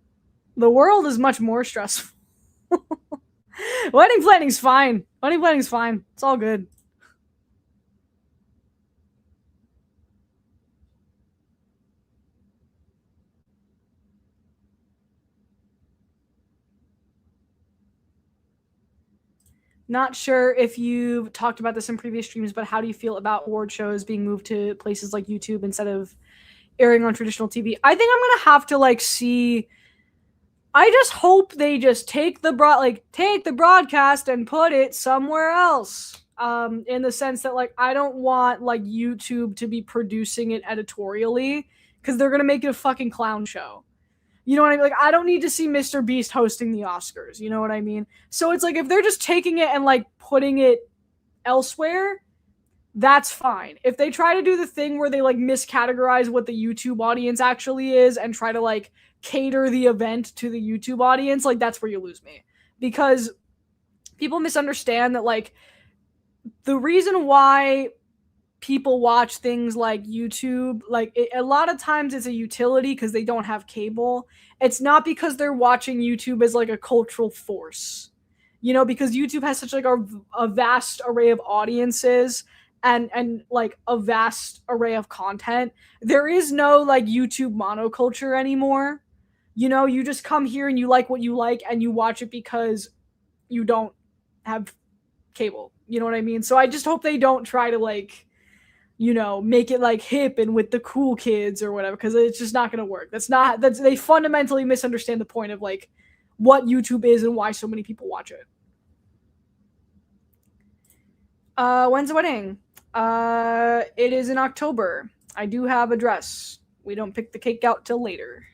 Speaker 1: The world is much more stressful. Wedding planning's fine. It's all good. Not sure if you've talked about this in previous streams, but how do you feel about award shows being moved to places like YouTube instead of airing on traditional TV? I think I'm gonna have to like see. I just hope they just take the broadcast and put it somewhere else. In the sense that like I don't want like YouTube to be producing it editorially because they're gonna make it a fucking clown show. You know what I mean? Like, I don't need to see Mr. Beast hosting the Oscars. You know what I mean? So it's like, if they're just taking it and, like, putting it elsewhere, that's fine. If they try to do the thing where they, like, miscategorize what the YouTube audience actually is and try to, like, cater the event to the YouTube audience, like, that's where you lose me. Because people misunderstand that, like, the reason why people watch things like YouTube, like a lot of times it's a utility because they don't have cable. It's not because they're watching YouTube as like a cultural force, because YouTube has such like a vast array of audiences and like a vast array of content. There is no like YouTube monoculture anymore. You just come here and you like what you like and you watch it because you don't have cable. You know what I mean? So I just hope they don't try to like make it like hip and with the cool kids or whatever, because it's just not going to work. They fundamentally misunderstand the point of like what YouTube is and why so many people watch it. When's the wedding? It is in October. I do have a dress. We don't pick the cake out till later.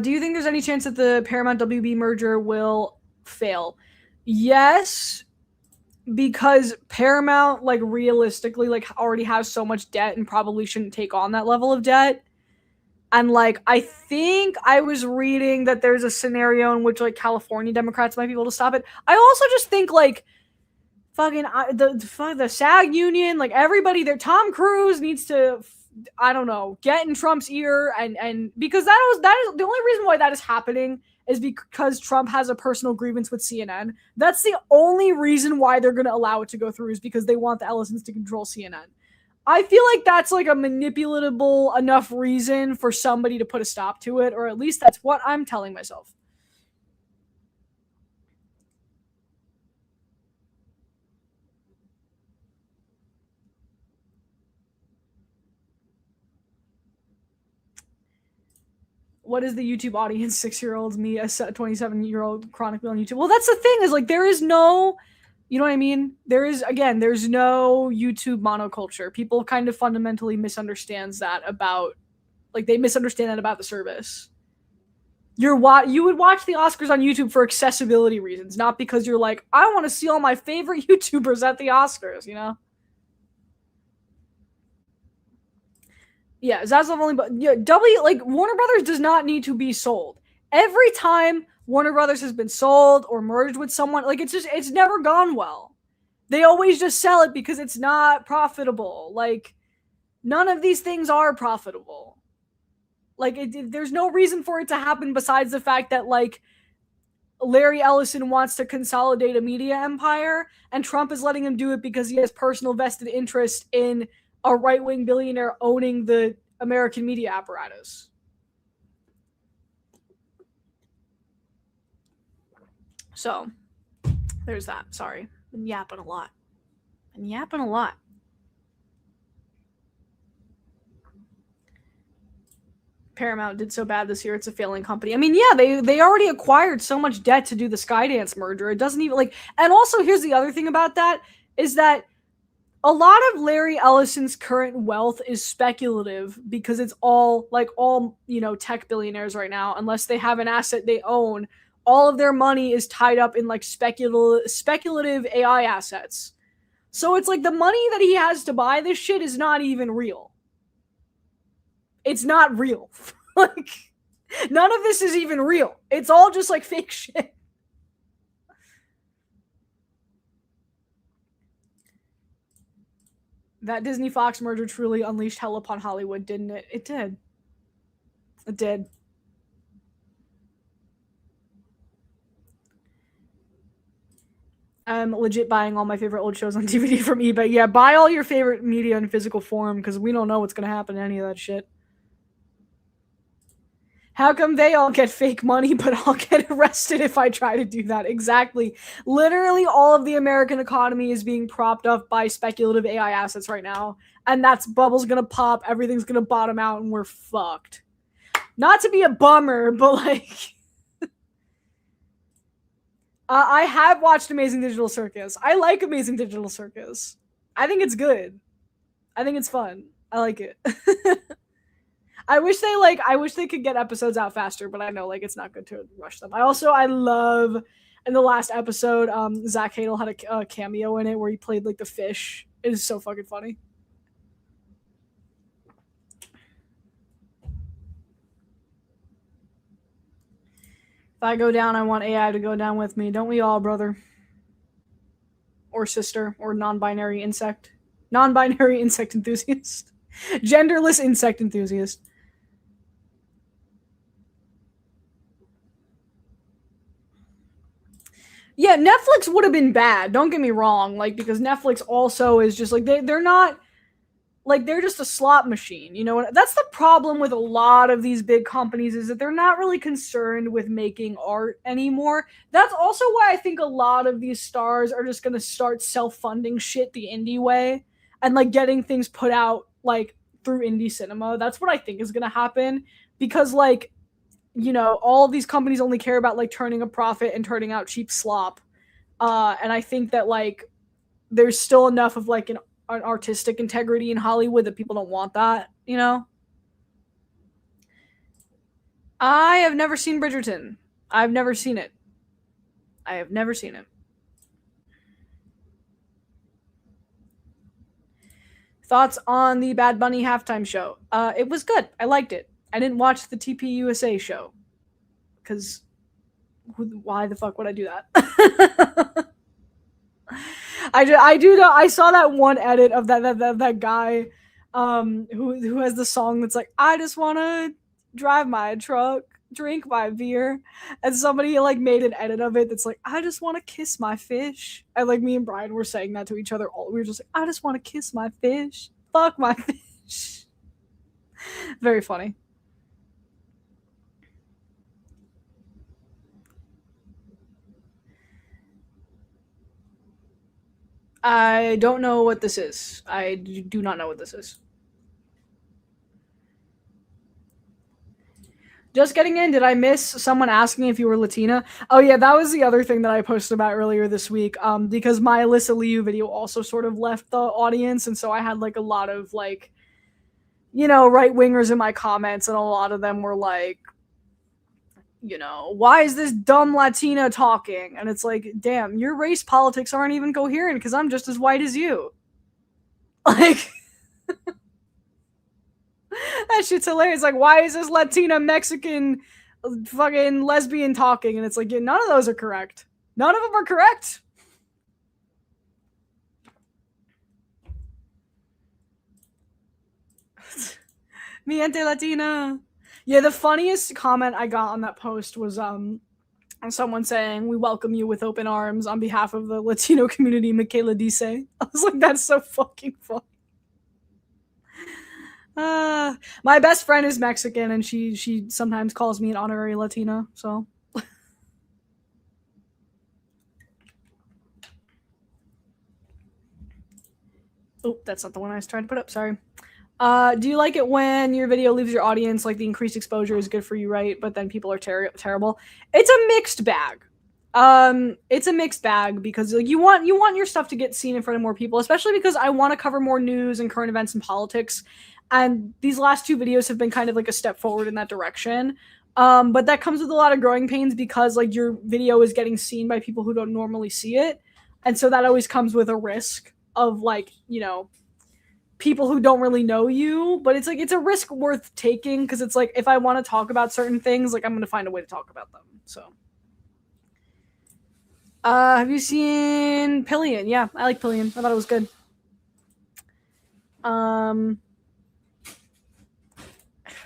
Speaker 1: Do you think there's any chance that the Paramount WB merger will fail? Yes, because Paramount, like, realistically, like, already has so much debt and probably shouldn't take on that level of debt. And, like, I think I was reading that there's a scenario in which, like, California Democrats might be able to stop it. I also just think, like, Fucking the SAG union, like everybody there. Tom Cruise needs to, I don't know, get in Trump's ear and because that is the only reason why that is happening is because Trump has a personal grievance with CNN. That's the only reason why they're going to allow it to go through is because they want the Ellisons to control CNN. I feel like that's like a manipulatable enough reason for somebody to put a stop to it, or at least that's what I'm telling myself. What is the YouTube audience? 6-year-olds, me, a 27-year-old chronically on YouTube. Well, that's the thing is like there is no, you know what I mean? There's no YouTube monoculture. People kind of fundamentally misunderstands that about, like they misunderstand that about the service. You would watch the Oscars on YouTube for accessibility reasons, not because you're like, I want to see all my favorite YouTubers at the Oscars, you know? Yeah, Zaslav only, but yeah, like Warner Brothers does not need to be sold. Every time Warner Brothers has been sold or merged with someone, like it's never gone well. They always just sell it because it's not profitable. Like none of these things are profitable. Like there's no reason for it to happen besides the fact that like Larry Ellison wants to consolidate a media empire, and Trump is letting him do it because he has personal vested interest in a right-wing billionaire owning the American media apparatus. So, there's that. Sorry. Been yapping a lot. Paramount did so bad this year, it's a failing company. I mean, yeah, they already acquired so much debt to do the Skydance merger. It doesn't even, like, and also here's the other thing about that, is that a lot of Larry Ellison's current wealth is speculative because it's all tech billionaires right now, unless they have an asset they own, all of their money is tied up in like speculative AI assets. So it's like the money that he has to buy this shit is not even real. It's not real. Like none of this is even real. It's all just like fake shit. That Disney Fox merger truly unleashed hell upon Hollywood, didn't it? It did. It did. I'm legit buying all my favorite old shows on DVD from eBay. Yeah, buy all your favorite media in physical form because we don't know what's going to happen to any of that shit. How come they all get fake money, but I'll get arrested if I try to do that? Exactly. Literally, all of the American economy is being propped up by speculative AI assets right now. And that's bubble's gonna pop, everything's gonna bottom out, and we're fucked. Not to be a bummer, but like... I have watched Amazing Digital Circus. I like Amazing Digital Circus. I think it's good. I think it's fun. I like it. I wish they could get episodes out faster, but I know like it's not good to rush them. I love in the last episode, Zach Hadel had a cameo in it where he played like the fish. It is so fucking funny. If I go down, I want AI to go down with me. Don't we all, brother? Or sister, or non-binary insect. Non-binary insect enthusiast. Genderless insect enthusiast. Yeah, Netflix would have been bad. Don't get me wrong. Like, because Netflix also is just like, they're not, like they're just a slot machine, you know. That's the problem with a lot of these big companies, is that they're not really concerned with making art anymore. That's also why I think a lot of these stars are just going to start self-funding shit the indie way and like getting things put out like through indie cinema. That's what I think is going to happen, because like, you know, all of these companies only care about like turning a profit and turning out cheap slop, and I think that like there's still enough of like an artistic integrity in Hollywood that people don't want that, you know? I have never seen Bridgerton. I've never seen it. I have never seen it. Thoughts on the Bad Bunny halftime show? It was good. I liked it. I didn't watch the TPUSA show because why the fuck would I do that? I do know. I saw that one edit of that guy, who has the song that's like, I just wanna drive my truck, drink my beer, and somebody like made an edit of it that's like, I just wanna kiss my fish, and like me and Brian were saying that to each other. All we were just like, I just wanna kiss my fish, fuck my fish. Very funny. I don't know what this is. I do not know what this is. Just getting in, did I miss someone asking if you were Latina? Oh yeah, that was the other thing that I posted about earlier this week. Because my Alyssa Liu video also sort of left the audience, and so I had like a lot of like, right wingers in my comments, and a lot of them were like, why is this dumb Latina talking? And it's like, damn, your race politics aren't even coherent because I'm just as white as you. Like, that shit's hilarious. Like, why is this Latina Mexican fucking lesbian talking? And it's like, yeah, none of those are correct. None of them are correct. Miente Latina. Yeah, the funniest comment I got on that post was someone saying, "We welcome you with open arms on behalf of the Latino community, Michaela Dice." I was like, that's so fucking funny. My best friend is Mexican, and she sometimes calls me an honorary Latina. So, oh, that's not the one I was trying to put up. Sorry. Do you like it when your video leaves your audience? Like the increased exposure is good for you, right? But then people are terrible. It's a mixed bag. It's a mixed bag because like you want your stuff to get seen in front of more people, especially because I want to cover more news and current events and politics. And these last two videos have been kind of like a step forward in that direction. But that comes with a lot of growing pains because like your video is getting seen by people who don't normally see it. And so that always comes with a risk of like, people who don't really know you, but it's like it's a risk worth taking because it's like if I want to talk about certain things, like I'm going to find a way to talk about them. So have you seen Pillion? Yeah, I like Pillion. I thought it was good.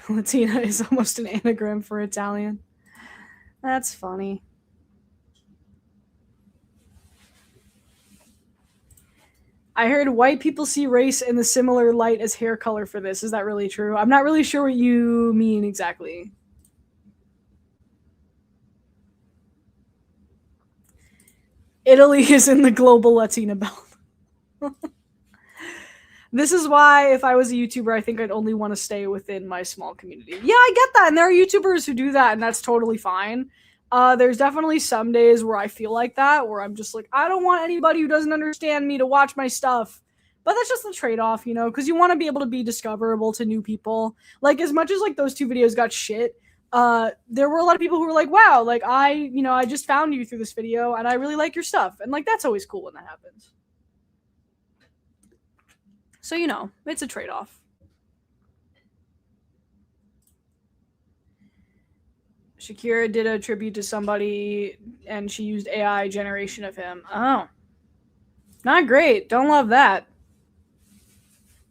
Speaker 1: Latina is almost an anagram for Italian. That's funny. I heard white people see race in the similar light as hair color for this. Is that really true? I'm not really sure what you mean exactly. Italy is in the global Latina belt. This is why if I was a YouTuber, I think I'd only want to stay within my small community. Yeah, I get that. And there are YouTubers who do that, and that's totally fine. There's definitely some days where I feel like that, where I'm just like, I don't want anybody who doesn't understand me to watch my stuff. But that's just the trade-off, because you want to be able to be discoverable to new people. Like, as much as, like, those two videos got shit, there were a lot of people who were like, wow, like, I just found you through this video, and I really like your stuff. And, like, that's always cool when that happens. So, it's a trade-off. Shakira did a tribute to somebody, and she used AI generation of him. Oh. Not great. Don't love that.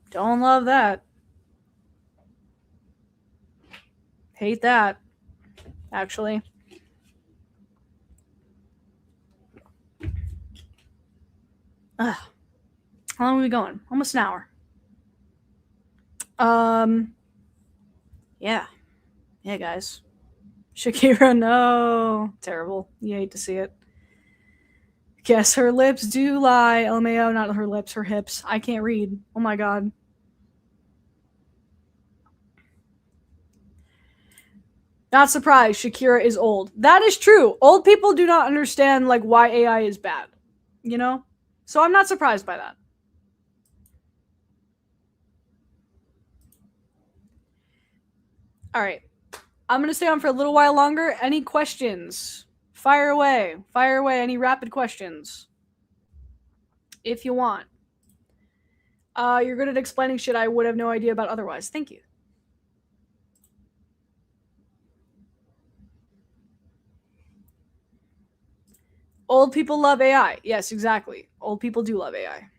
Speaker 1: Don't love that. Hate that, actually. Ugh. How long are we going? Almost an hour. Yeah. Yeah, guys. Shakira, no. Terrible. You hate to see it. Guess her lips do lie. LMAO, not her lips, her hips. I can't read. Oh my god. Not surprised, Shakira is old. That is true. Old people do not understand like why AI is bad. So I'm not surprised by that. All right. I'm going to stay on for a little while longer. Any questions? Fire away. Fire away. Any rapid questions? If you want. You're good at explaining shit I would have no idea about otherwise. Thank you. Old people love AI. Yes, exactly. Old people do love AI.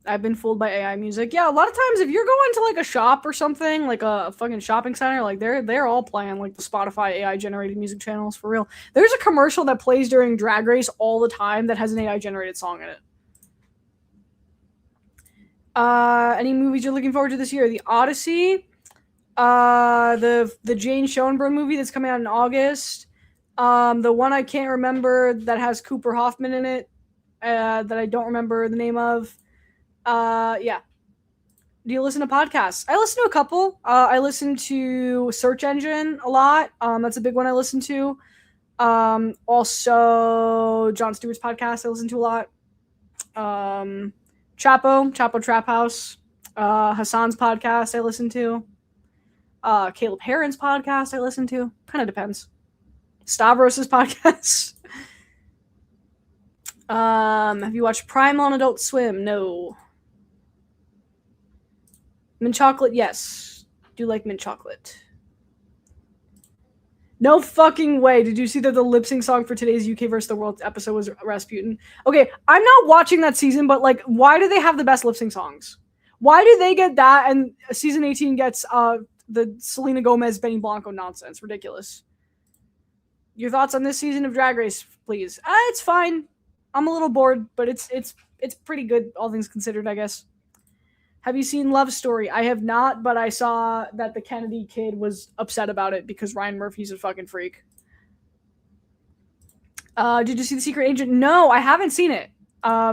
Speaker 1: I've been fooled by AI music. Yeah, a lot of times if you're going to like a shop or something, like a fucking shopping center, like they're all playing like the Spotify AI generated music channels for real. There's a commercial that plays during Drag Race all the time that has an AI generated song in it. Any movies you're looking forward to this year? The Odyssey, the Jane Schoenbrunn movie that's coming out in August. The one I can't remember that has Cooper Hoffman in it, that I don't remember the name of. Yeah. Do you listen to podcasts? I listen to a couple. I listen to Search Engine a lot. That's a big one I listen to. Also, Jon Stewart's podcast I listen to a lot. Chapo Trap House. Hassan's podcast I listen to. Caleb Heron's podcast I listen to. Kind of depends. Stavros's podcast. Have you watched Primal on Adult Swim? No. Mint chocolate, yes. Do like mint chocolate. No fucking way. Did you see that the lip sync song for today's UK versus the World episode was Rasputin? Okay, I'm not watching that season, but like, why do they have the best lip sync songs? Why do they get that and season 18 gets the Selena Gomez Benny Blanco nonsense? Ridiculous. Your thoughts on this season of Drag Race, please. It's fine. I'm a little bored, but it's pretty good, all things considered, I guess. Have you seen Love Story? I have not, but I saw that the Kennedy kid was upset about it because Ryan Murphy's a fucking freak. Did you see The Secret Agent? No, I haven't seen it. I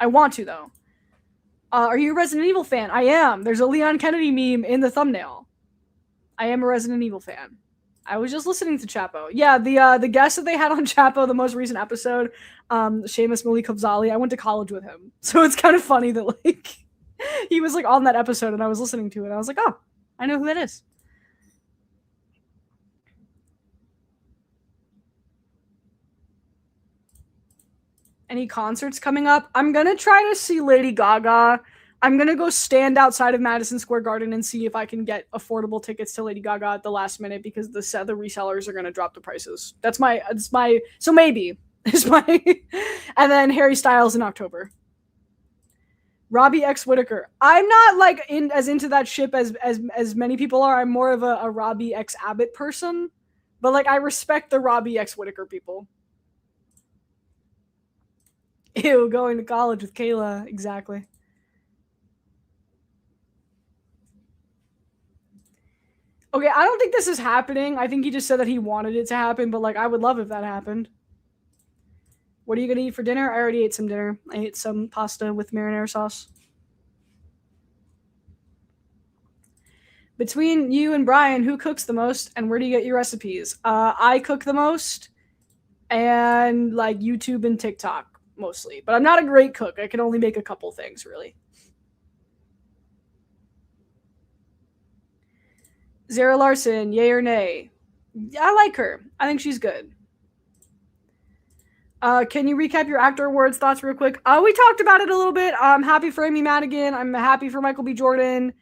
Speaker 1: want to, though. Are you a Resident Evil fan? I am. There's a Leon Kennedy meme in the thumbnail. I am a Resident Evil fan. I was just listening to Chapo. Yeah, the guest that they had on Chapo, the most recent episode, Seamus Malik Kobzali, I went to college with him. So it's kind of funny that, like, he was, like, on that episode and I was listening to it. I was like, oh, I know who that is. Any concerts coming up? I'm going to try to see Lady Gaga. I'm going to go stand outside of Madison Square Garden and see if I can get affordable tickets to Lady Gaga at the last minute because the resellers are going to drop the prices. So maybe. Is my and then Harry Styles in October. Robbie X Whitaker. I'm not like as into that ship as many people are. I'm more of a Robbie X Abbott person, but like I respect the Robbie X Whitaker people. Ew, going to college with Kayla, exactly. Okay, I don't think this is happening. I think he just said that he wanted it to happen, but like I would love if that happened. What are you gonna eat for dinner? I already ate some dinner. I ate some pasta with marinara sauce. Between you and Brian, who cooks the most, and where do you get your recipes? I cook the most, and like YouTube and TikTok mostly. But I'm not a great cook. I can only make a couple things, really. Zara Larson, yay or nay? I like her. I think she's good. Can you recap your actor awards thoughts real quick? We talked about it a little bit. I'm happy for Amy Madigan. I'm happy for Michael B. Jordan.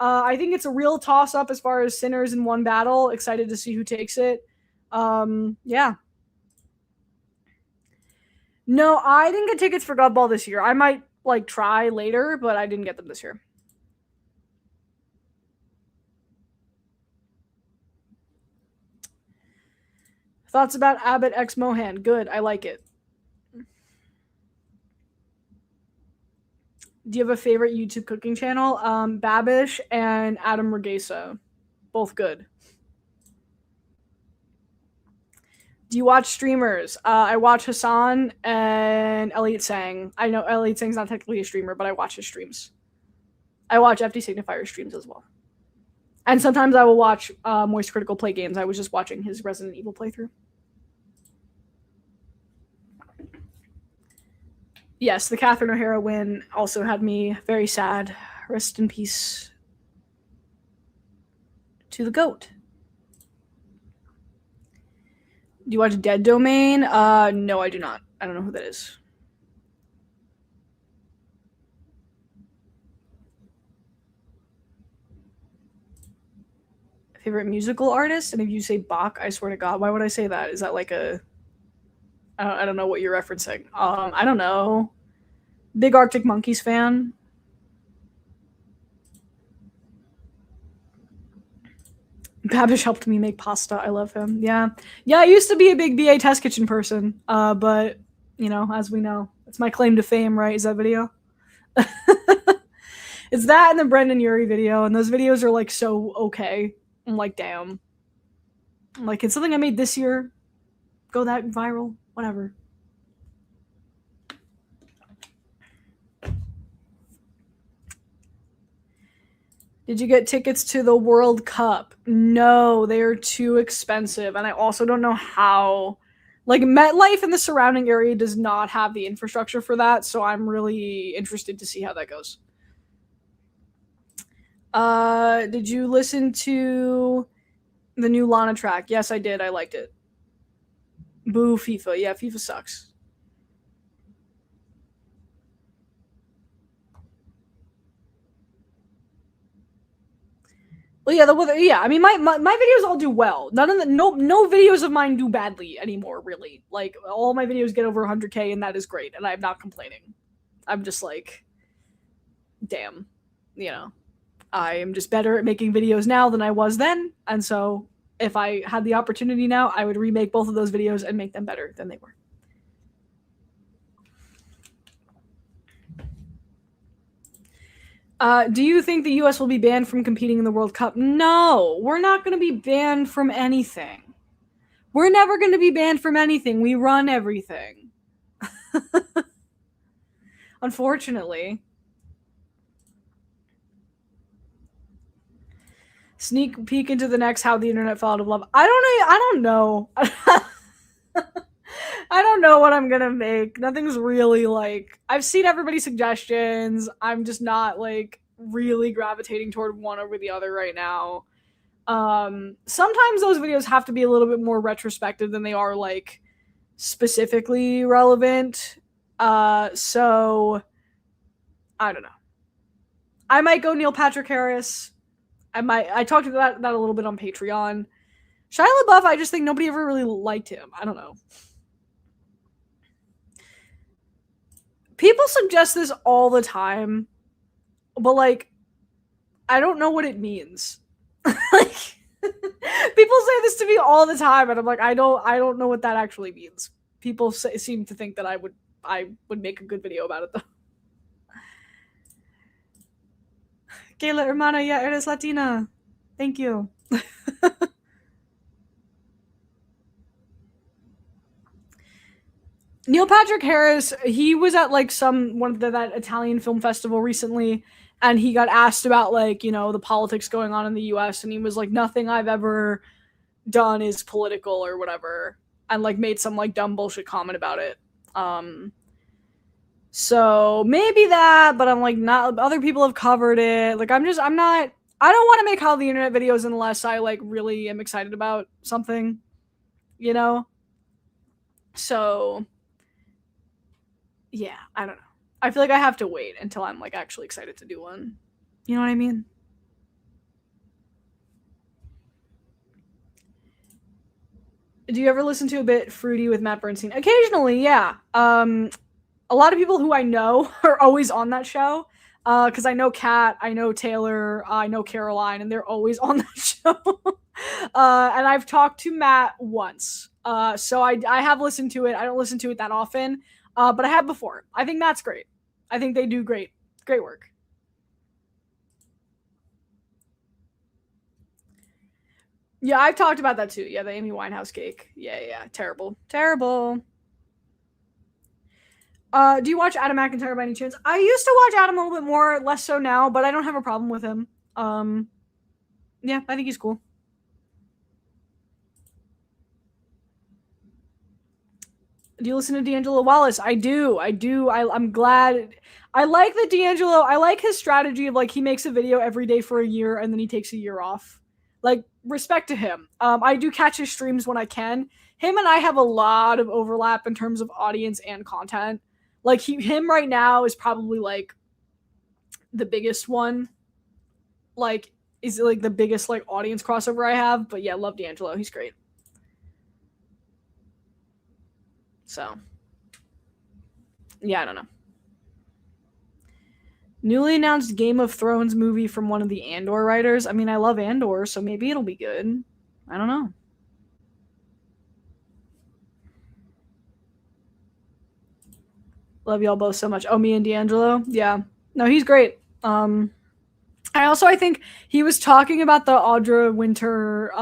Speaker 1: I think it's a real toss-up as far as Sinners in one battle. Excited to see who takes it. Yeah. No, I didn't get tickets for Godball this year. I might like try later, but I didn't get them this year. Thoughts about Abbott X Mohan? Good. I like it. Do you have a favorite YouTube cooking channel? Babish and Adam Regesa. Both good. Do you watch streamers? I watch Hassan and Elliot Sang. I know Elliot Sang's not technically a streamer, but I watch his streams. I watch FD Signifier streams as well. And sometimes I will watch Moist Critical play games. I was just watching his Resident Evil playthrough. Yes, the Catherine O'Hara win also had me very sad. Rest in peace to the GOAT. Do you watch Dead Domain? No, I do not. I don't know who that is. Favorite musical artist? And if you say Bach, I swear to God, why would I say that? Is that like a? I don't know what you're referencing. I don't know. Big Arctic Monkeys fan. Babish helped me make pasta. I love him. Yeah. Yeah, I used to be a big BA Test Kitchen person. But, you know, as we know, it's my claim to fame, right? Is that video? It's that and the Brendan Urie video, and those videos are like so okay. I'm like, damn. I'm like, can something I made this year go that viral? Whatever. Did you get tickets to the World Cup? No, they are too expensive. And I also don't know how. Like, MetLife and the surrounding area does not have the infrastructure for that, so I'm really interested to see how that goes. Did you listen to the new Lana track? Yes, I did. I liked it. Boo FIFA. Yeah, FIFA sucks. Well, yeah. I mean, my videos all do well. None of the no videos of mine do badly anymore. Really, like all my videos get over 100K, and that is great. And I'm not complaining. I'm just like, damn, you know, I am just better at making videos now than I was then. And so, if I had the opportunity now, I would remake both of those videos and make them better than they were. Do you think the US will be banned from competing in the World Cup? No, we're not going to be banned from anything. We're never going to be banned from anything. We run everything. Unfortunately. Sneak peek into the next How the Internet Fell Out of Love. I don't know. I don't know what I'm gonna make. Nothing's really like, I've seen everybody's suggestions. I'm just not like really gravitating toward one over the other right now. Sometimes those videos have to be a little bit more retrospective than they are like specifically relevant. So I don't know. I might go Neil Patrick Harris. I talked about that a little bit on Patreon. Shia LaBeouf, I just think nobody ever really liked him. I don't know. People suggest this all the time, but like, I don't know what it means. Like, people say this to me all the time, and I'm like, I don't know what that actually means. People seem to think that I would make a good video about it though. Kayla hermana, ya eres Latina. Thank you. Neil Patrick Harris, he was at like that Italian film festival recently, and he got asked about like, you know, the politics going on in the US, and he was like, nothing I've ever done is political or whatever, and like made some like dumb bullshit comment about it. So maybe that, but I'm like, not, other people have covered it. Like, I don't want to make How the Internet videos unless I like really am excited about something, you know? So yeah, I don't know. I feel like I have to wait until I'm like actually excited to do one. You know what I mean? Do you ever listen to a bit fruity with Matt Bernstein? Occasionally, yeah. A lot of people who I know are always on that show. Because I know Kat, I know Taylor, I know Caroline, and they're always on that show. And I've talked to Matt once. So I have listened to it. I don't listen to it that often. But I have before. I think Matt's great. I think they do great work. Yeah, I've talked about that too. Yeah, the Amy Winehouse cake. Yeah. Terrible. Do you watch Adam McIntyre by any chance? I used to watch Adam a little bit more, less so now, but I don't have a problem with him. Yeah, I think he's cool. Do you listen to D'Angelo Wallace? I do. I'm glad. I like that D'Angelo. I like his strategy of like he makes a video every day for a year and then he takes a year off. Like, respect to him. I do catch his streams when I can. Him and I have a lot of overlap in terms of audience and content. Like, him right now is probably like the biggest one. Like, is like the biggest like audience crossover I have. But yeah, love D'Angelo. He's great. So yeah, I don't know. Newly announced Game of Thrones movie from one of the Andor writers. I mean, I love Andor, so maybe it'll be good. I don't know. Love y'all both so much. Oh, me and D'Angelo. Yeah. No, he's great. I think he was talking about the Audra Winter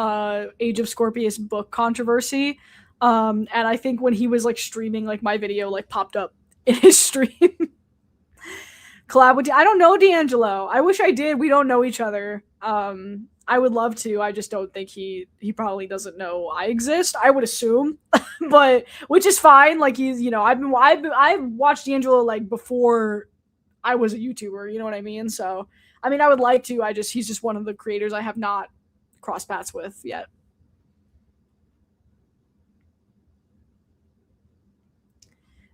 Speaker 1: Age of Scorpius book controversy. And I think when he was like streaming, like my video like popped up in his stream. Collab with I don't know D'Angelo. I wish I did. We don't know each other. I would love to. I just don't think he probably doesn't know I exist. I would assume, but which is fine. Like he's I've watched D'Angelo like before I was a YouTuber. You know what I mean? So I mean I would like to. He's just one of the creators I have not crossed paths with yet.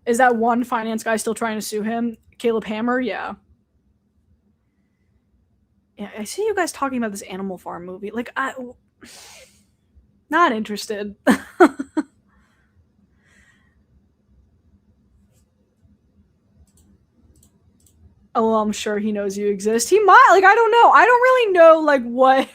Speaker 1: Is that one finance guy still trying to sue him? Caleb Hammer? Yeah. Yeah, I see you guys talking about this Animal Farm movie. Like, not interested. Oh, well, I'm sure he knows you exist. He might. Like, I don't know. I don't really know, like, what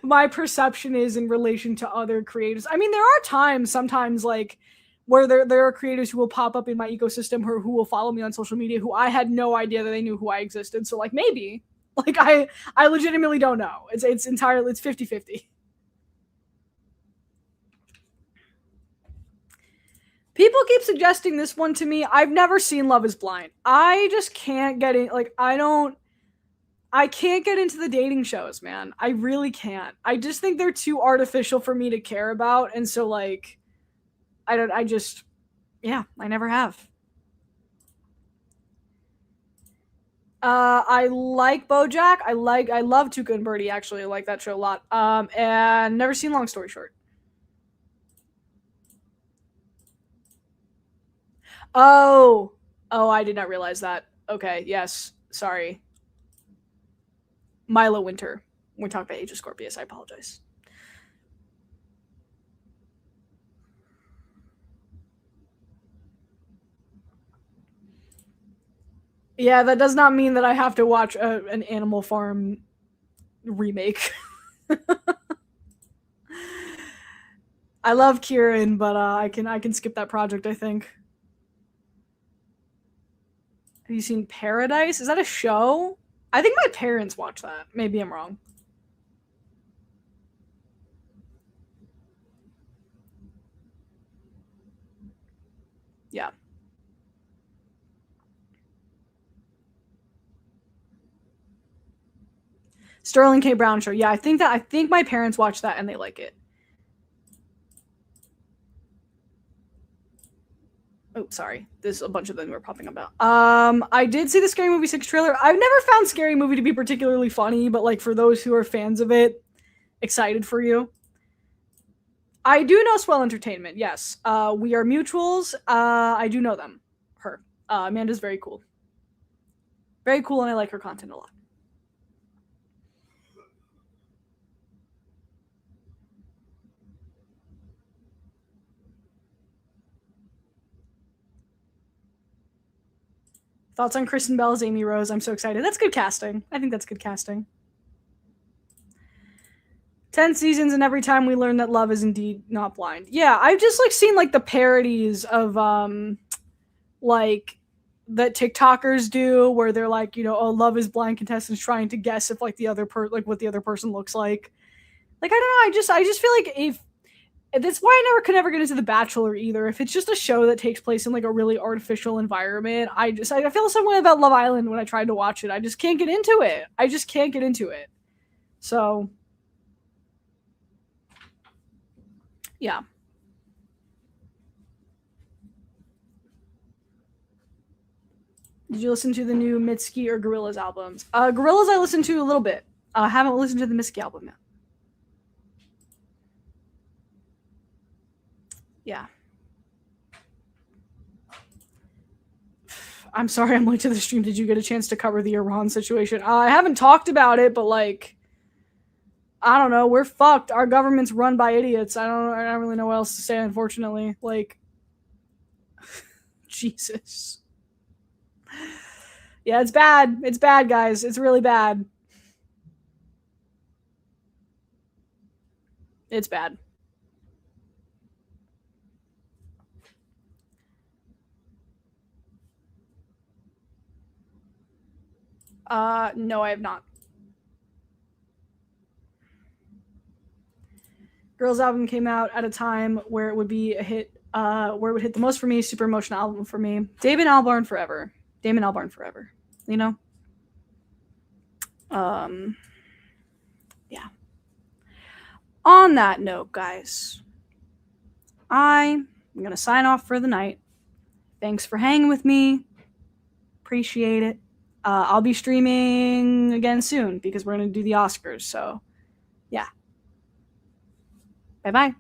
Speaker 1: my perception is in relation to other creators. I mean, there are times, sometimes, like, where there are creators who will pop up in my ecosystem or who will follow me on social media who I had no idea that they knew who I existed. So, like, maybe. Like, I legitimately don't know. It's entirely, it's 50-50. People keep suggesting this one to me. I've never seen Love is Blind. I just can't get in. Like, I can't get into the dating shows, man. I really can't. I just think they're too artificial for me to care about. And so, like, I never have. I like BoJack. I love Tuca and Birdie, actually. I like that show a lot. And never seen Long Story Short. Oh, I did not realize that. Okay, yes. Sorry. Milo Winter. When we talk about Age of Scorpius, I apologize. Yeah, that does not mean that I have to watch an Animal Farm remake. I love Kieran, but I can skip that project, I think. Have you seen Paradise? Is that a show? I think my parents watch that. Maybe I'm wrong. Yeah. Sterling K. Brown show. Yeah, I think my parents watch that and they like it. Oh, sorry. There's a bunch of them were popping up. I did see the Scary Movie 6 trailer. I've never found Scary Movie to be particularly funny, but like for those who are fans of it, excited for you. I do know Swell Entertainment. Yes, we are mutuals. I do know them. Her. Amanda's very cool. Very cool, and I like her content a lot. Thoughts on Kristen Bell as Amy Rose? I'm so excited. That's good casting. I think that's good casting. 10 seasons, and every time we learn that love is indeed not blind. Yeah, I've just like seen like the parodies of like that TikTokers do where they're like, oh, love is blind contestants trying to guess if like what the other person looks like. Like I don't know, I just feel like if that's why I could never get into The Bachelor either. If it's just a show that takes place in like a really artificial environment, I feel the same way about Love Island when I tried to watch it. I just can't get into it. I just can't get into it. So yeah. Did you listen to the new Mitski or Gorillaz albums? Gorillaz I listened to a little bit. I haven't listened to the Mitski album yet. Yeah. I'm sorry I'm late to the stream. Did you get a chance to cover the Iran situation? I haven't talked about it, but like, I don't know. We're fucked. Our government's run by idiots. I don't really know what else to say, unfortunately. Like, Jesus. Yeah, it's bad. It's bad, guys. It's really bad. It's bad. No, I have not. Girls album came out at a time where it would be a hit, where it would hit the most for me. Super emotional album for me. Damon Albarn forever. Damon Albarn forever. You know? Yeah. On that note, guys, I'm going to sign off for the night. Thanks for hanging with me. Appreciate it. I'll be streaming again soon because we're going to do the Oscars. So, yeah. Bye-bye.